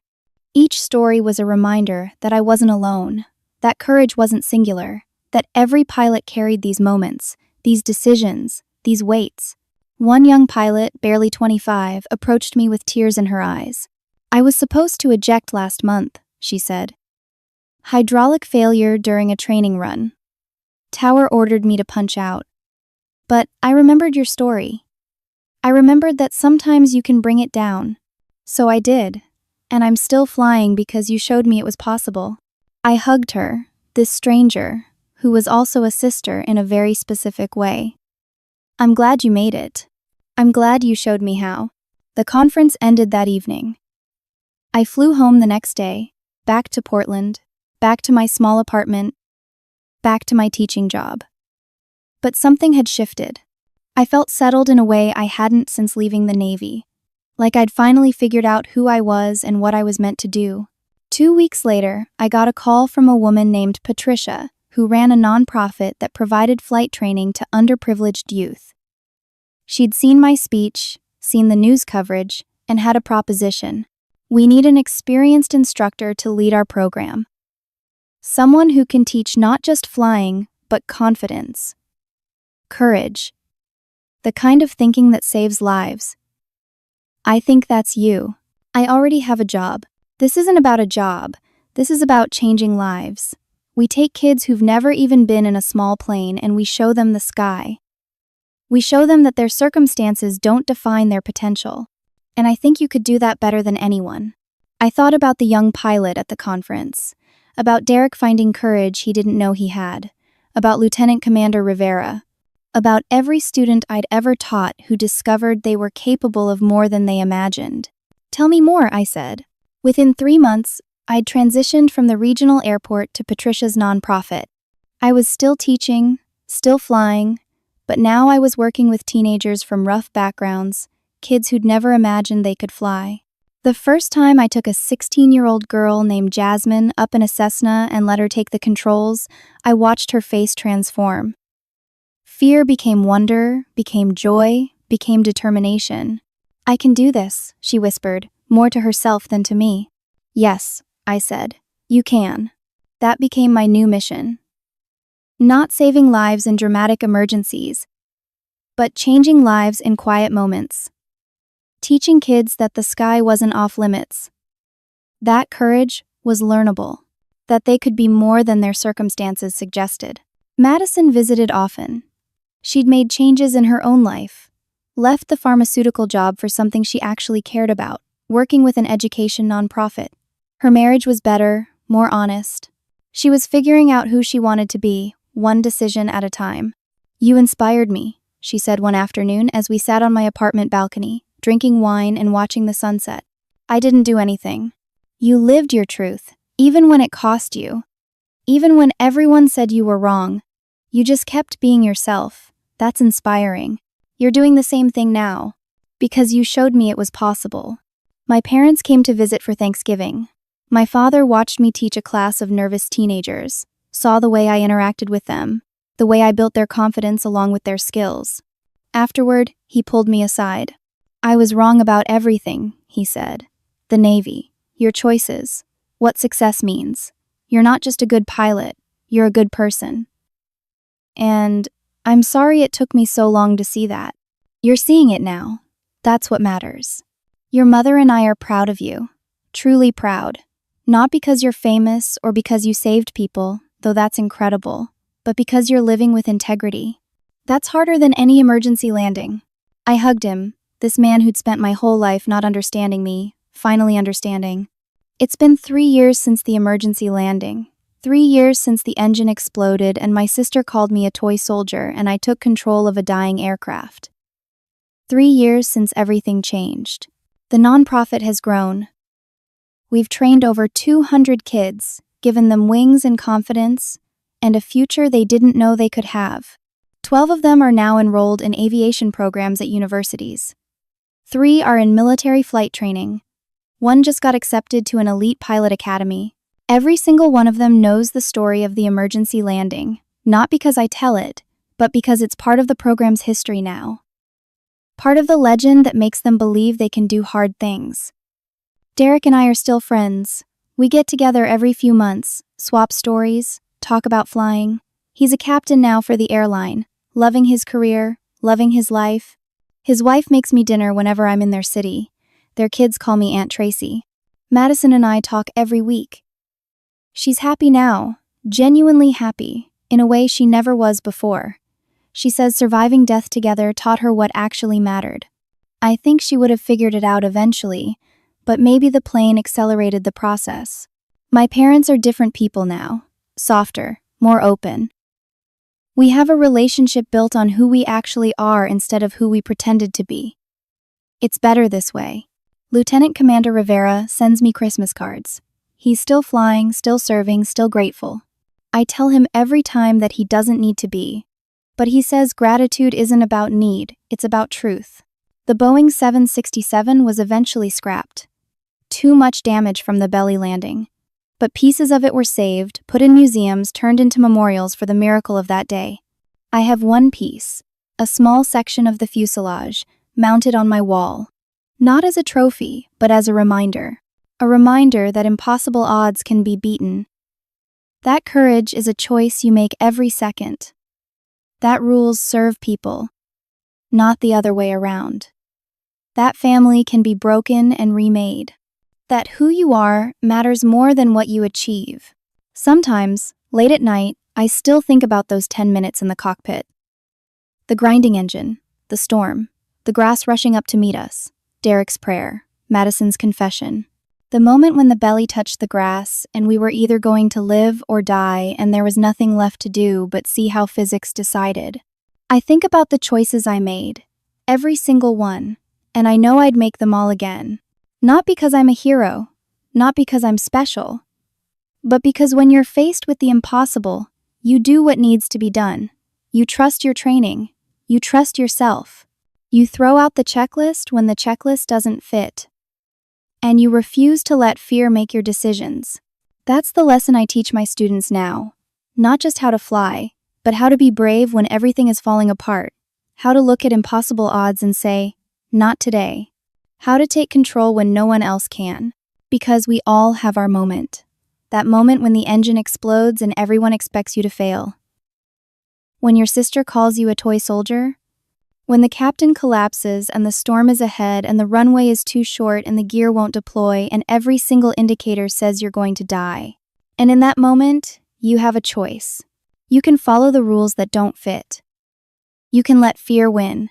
Each story was a reminder that I wasn't alone, that courage wasn't singular, that every pilot carried these moments, these decisions, these weights. One young pilot, barely 25, approached me with tears in her eyes. I was supposed to eject last month, she said. Hydraulic failure during a training run. Tower ordered me to punch out. But I remembered your story. I remembered that sometimes you can bring it down. So I did. And I'm still flying because you showed me it was possible. I hugged her, this stranger, who was also a sister in a very specific way. I'm glad you made it. I'm glad you showed me how. The conference ended that evening. I flew home the next day, back to Portland, back to my small apartment, back to my teaching job. But something had shifted. I felt settled in a way I hadn't since leaving the Navy. Like I'd finally figured out who I was and what I was meant to do. 2 weeks later, I got a call from a woman named Patricia, who ran a nonprofit that provided flight training to underprivileged youth. She'd seen my speech, seen the news coverage, and had a proposition. We need an experienced instructor to lead our program. Someone who can teach not just flying, but confidence. Courage. The kind of thinking that saves lives. I think that's you. I already have a job. This isn't about a job. This is about changing lives. We take kids who've never even been in a small plane and we show them the sky. We show them that their circumstances don't define their potential. And I think you could do that better than anyone. I thought about the young pilot at the conference, about Derek finding courage he didn't know he had, about Lieutenant Commander Rivera, about every student I'd ever taught who discovered they were capable of more than they imagined. Tell me more, I said. Within 3 months, I'd transitioned from the regional airport to Patricia's nonprofit. I was still teaching, still flying, but now I was working with teenagers from rough backgrounds, kids who'd never imagined they could fly. The first time I took a 16-year-old girl named Jasmine up in a Cessna and let her take the controls, I watched her face transform. Fear became wonder, became joy, became determination. I can do this, she whispered, more to herself than to me. Yes, I said, you can. That became my new mission. Not saving lives in dramatic emergencies, but changing lives in quiet moments. Teaching kids that the sky wasn't off limits. That courage was learnable, that they could be more than their circumstances suggested. Madison visited often. She'd made changes in her own life, left the pharmaceutical job for something she actually cared about, working with an education nonprofit. Her marriage was better, more honest. She was figuring out who she wanted to be, one decision at a time. You inspired me, she said one afternoon as we sat on my apartment balcony, drinking wine and watching the sunset. I didn't do anything. You lived your truth, even when it cost you. Even when everyone said you were wrong. You just kept being yourself. That's inspiring. You're doing the same thing now. Because you showed me it was possible. My parents came to visit for Thanksgiving. My father watched me teach a class of nervous teenagers, saw the way I interacted with them, the way I built their confidence along with their skills. Afterward, he pulled me aside. I was wrong about everything, he said. The Navy, your choices, what success means. You're not just a good pilot, you're a good person. And I'm sorry it took me so long to see that. You're seeing it now. That's what matters. Your mother and I are proud of you, truly proud. Not because you're famous or because you saved people, though that's incredible, but because you're living with integrity. That's harder than any emergency landing. I hugged him, this man who'd spent my whole life not understanding me, finally understanding. It's been 3 years since the emergency landing. 3 years since the engine exploded and my sister called me a toy soldier and I took control of a dying aircraft. 3 years since everything changed. The nonprofit has grown. We've trained over 200 kids, given them wings and confidence, and a future they didn't know they could have. 12 of them are now enrolled in aviation programs at universities. 3 are in military flight training. 1 just got accepted to an elite pilot academy. Every single one of them knows the story of the emergency landing, not because I tell it, but because it's part of the program's history now. Part of the legend that makes them believe they can do hard things. Derek and I are still friends. We get together every few months, swap stories, talk about flying. He's a captain now for the airline, loving his career, loving his life. His wife makes me dinner whenever I'm in their city. Their kids call me Aunt Tracy. Madison and I talk every week. She's happy now, genuinely happy, in a way she never was before. She says surviving death together taught her what actually mattered. I think she would have figured it out eventually, but maybe the plane accelerated the process. My parents are different people now, softer, more open. We have a relationship built on who we actually are instead of who we pretended to be. It's better this way. Lieutenant Commander Rivera sends me Christmas cards. He's still flying, still serving, still grateful. I tell him every time that he doesn't need to be. But he says gratitude isn't about need, it's about truth. The Boeing 767 was eventually scrapped. Too much damage from the belly landing. But pieces of it were saved, put in museums, turned into memorials for the miracle of that day. I have one piece, a small section of the fuselage, mounted on my wall. Not as a trophy, but as a reminder. A reminder that impossible odds can be beaten. That courage is a choice you make every second. That rules serve people, not the other way around. That family can be broken and remade. That who you are matters more than what you achieve. Sometimes, late at night, I still think about those 10 minutes in the cockpit. The grinding engine, the storm, the grass rushing up to meet us, Derek's prayer, Madison's confession. The moment when the belly touched the grass and we were either going to live or die and there was nothing left to do but see how physics decided. I think about the choices I made, every single one, and I know I'd make them all again. Not because I'm a hero, not because I'm special, but because when you're faced with the impossible, you do what needs to be done. You trust your training. You trust yourself. You throw out the checklist when the checklist doesn't fit. And you refuse to let fear make your decisions. That's the lesson I teach my students now. Not just how to fly, but how to be brave when everything is falling apart. How to look at impossible odds and say, not today. How to take control when no one else can. Because we all have our moment. That moment when the engine explodes and everyone expects you to fail. When your sister calls you a toy soldier. When the captain collapses and the storm is ahead and the runway is too short and the gear won't deploy and every single indicator says you're going to die. And in that moment, you have a choice. You can follow the rules that don't fit. You can let fear win.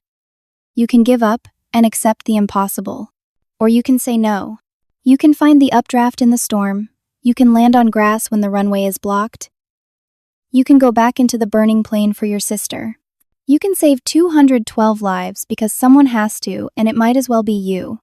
You can give up and accept the impossible. Or you can say no. You can find the updraft in the storm. You can land on grass when the runway is blocked. You can go back into the burning plane for your sister. You can save 212 lives because someone has to, and it might as well be you.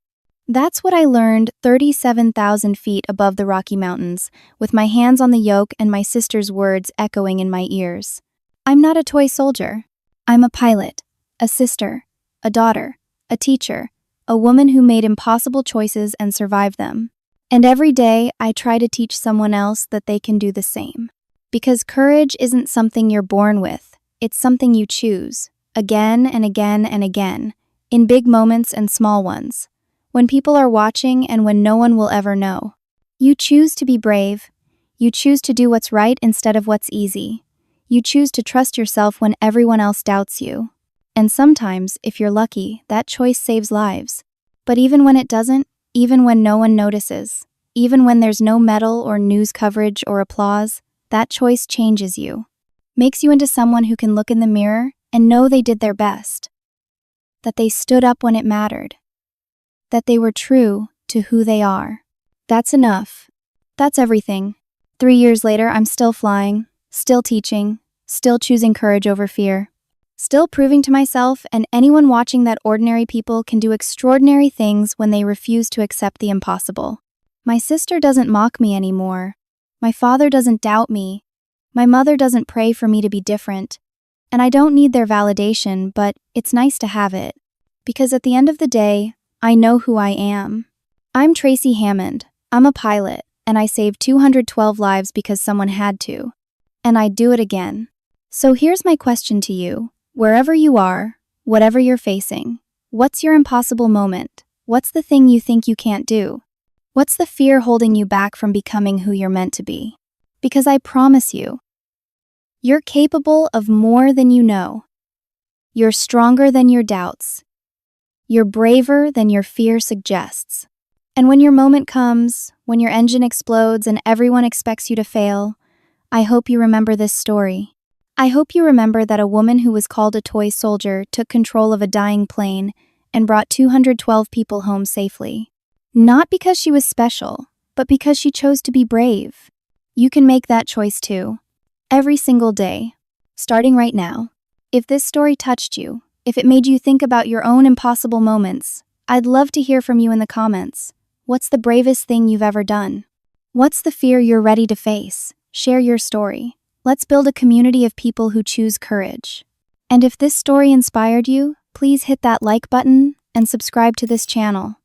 That's what I learned 37,000 feet above the Rocky Mountains, with my hands on the yoke and my sister's words echoing in my ears. I'm not a toy soldier. I'm a pilot, a sister, a daughter, a teacher, a woman who made impossible choices and survived them. And every day, I try to teach someone else that they can do the same. Because courage isn't something you're born with, it's something you choose, again and again and again, in big moments and small ones, when people are watching and when no one will ever know. You choose to be brave. You choose to do what's right instead of what's easy. You choose to trust yourself when everyone else doubts you. And sometimes, if you're lucky, that choice saves lives. But even when it doesn't, even when no one notices, even when there's no medal or news coverage or applause, that choice changes you. Makes you into someone who can look in the mirror and know they did their best. That they stood up when it mattered. That they were true to who they are. That's enough. That's everything. 3 years later, I'm still flying, still teaching, still choosing courage over fear. Still proving to myself and anyone watching that ordinary people can do extraordinary things when they refuse to accept the impossible. My sister doesn't mock me anymore. My father doesn't doubt me. My mother doesn't pray for me to be different. And I don't need their validation, but it's nice to have it. Because at the end of the day, I know who I am. I'm Tracy Hammond. I'm a pilot, and I saved 212 lives because someone had to. And I'd do it again. So here's my question to you. Wherever you are, whatever you're facing, what's your impossible moment? What's the thing you think you can't do? What's the fear holding you back from becoming who you're meant to be? Because I promise you, you're capable of more than you know. You're stronger than your doubts. You're braver than your fear suggests. And when your moment comes, when your engine explodes and everyone expects you to fail, I hope you remember this story. I hope you remember that a woman who was called a toy soldier took control of a dying plane and brought 212 people home safely. Not because she was special, but because she chose to be brave. You can make that choice too. Every single day. Starting right now. If this story touched you, if it made you think about your own impossible moments, I'd love to hear from you in the comments. What's the bravest thing you've ever done? What's the fear you're ready to face? Share your story. Let's build a community of people who choose courage. And if this story inspired you, please hit that like button and subscribe to this channel.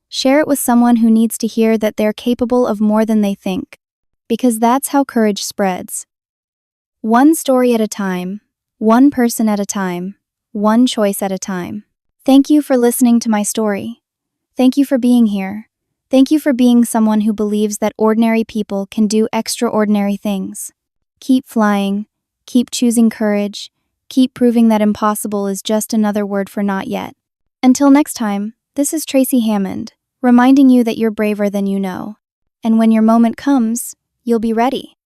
Share it with someone who needs to hear that they're capable of more than they think. Because that's how courage spreads. One story at a time, one person at a time, one choice at a time. Thank you for listening to my story. Thank you for being here. Thank you for being someone who believes that ordinary people can do extraordinary things. Keep flying, keep choosing courage, keep proving that impossible is just another word for not yet. Until next time, this is Tracy Hammond, reminding you that you're braver than you know. And when your moment comes, you'll be ready.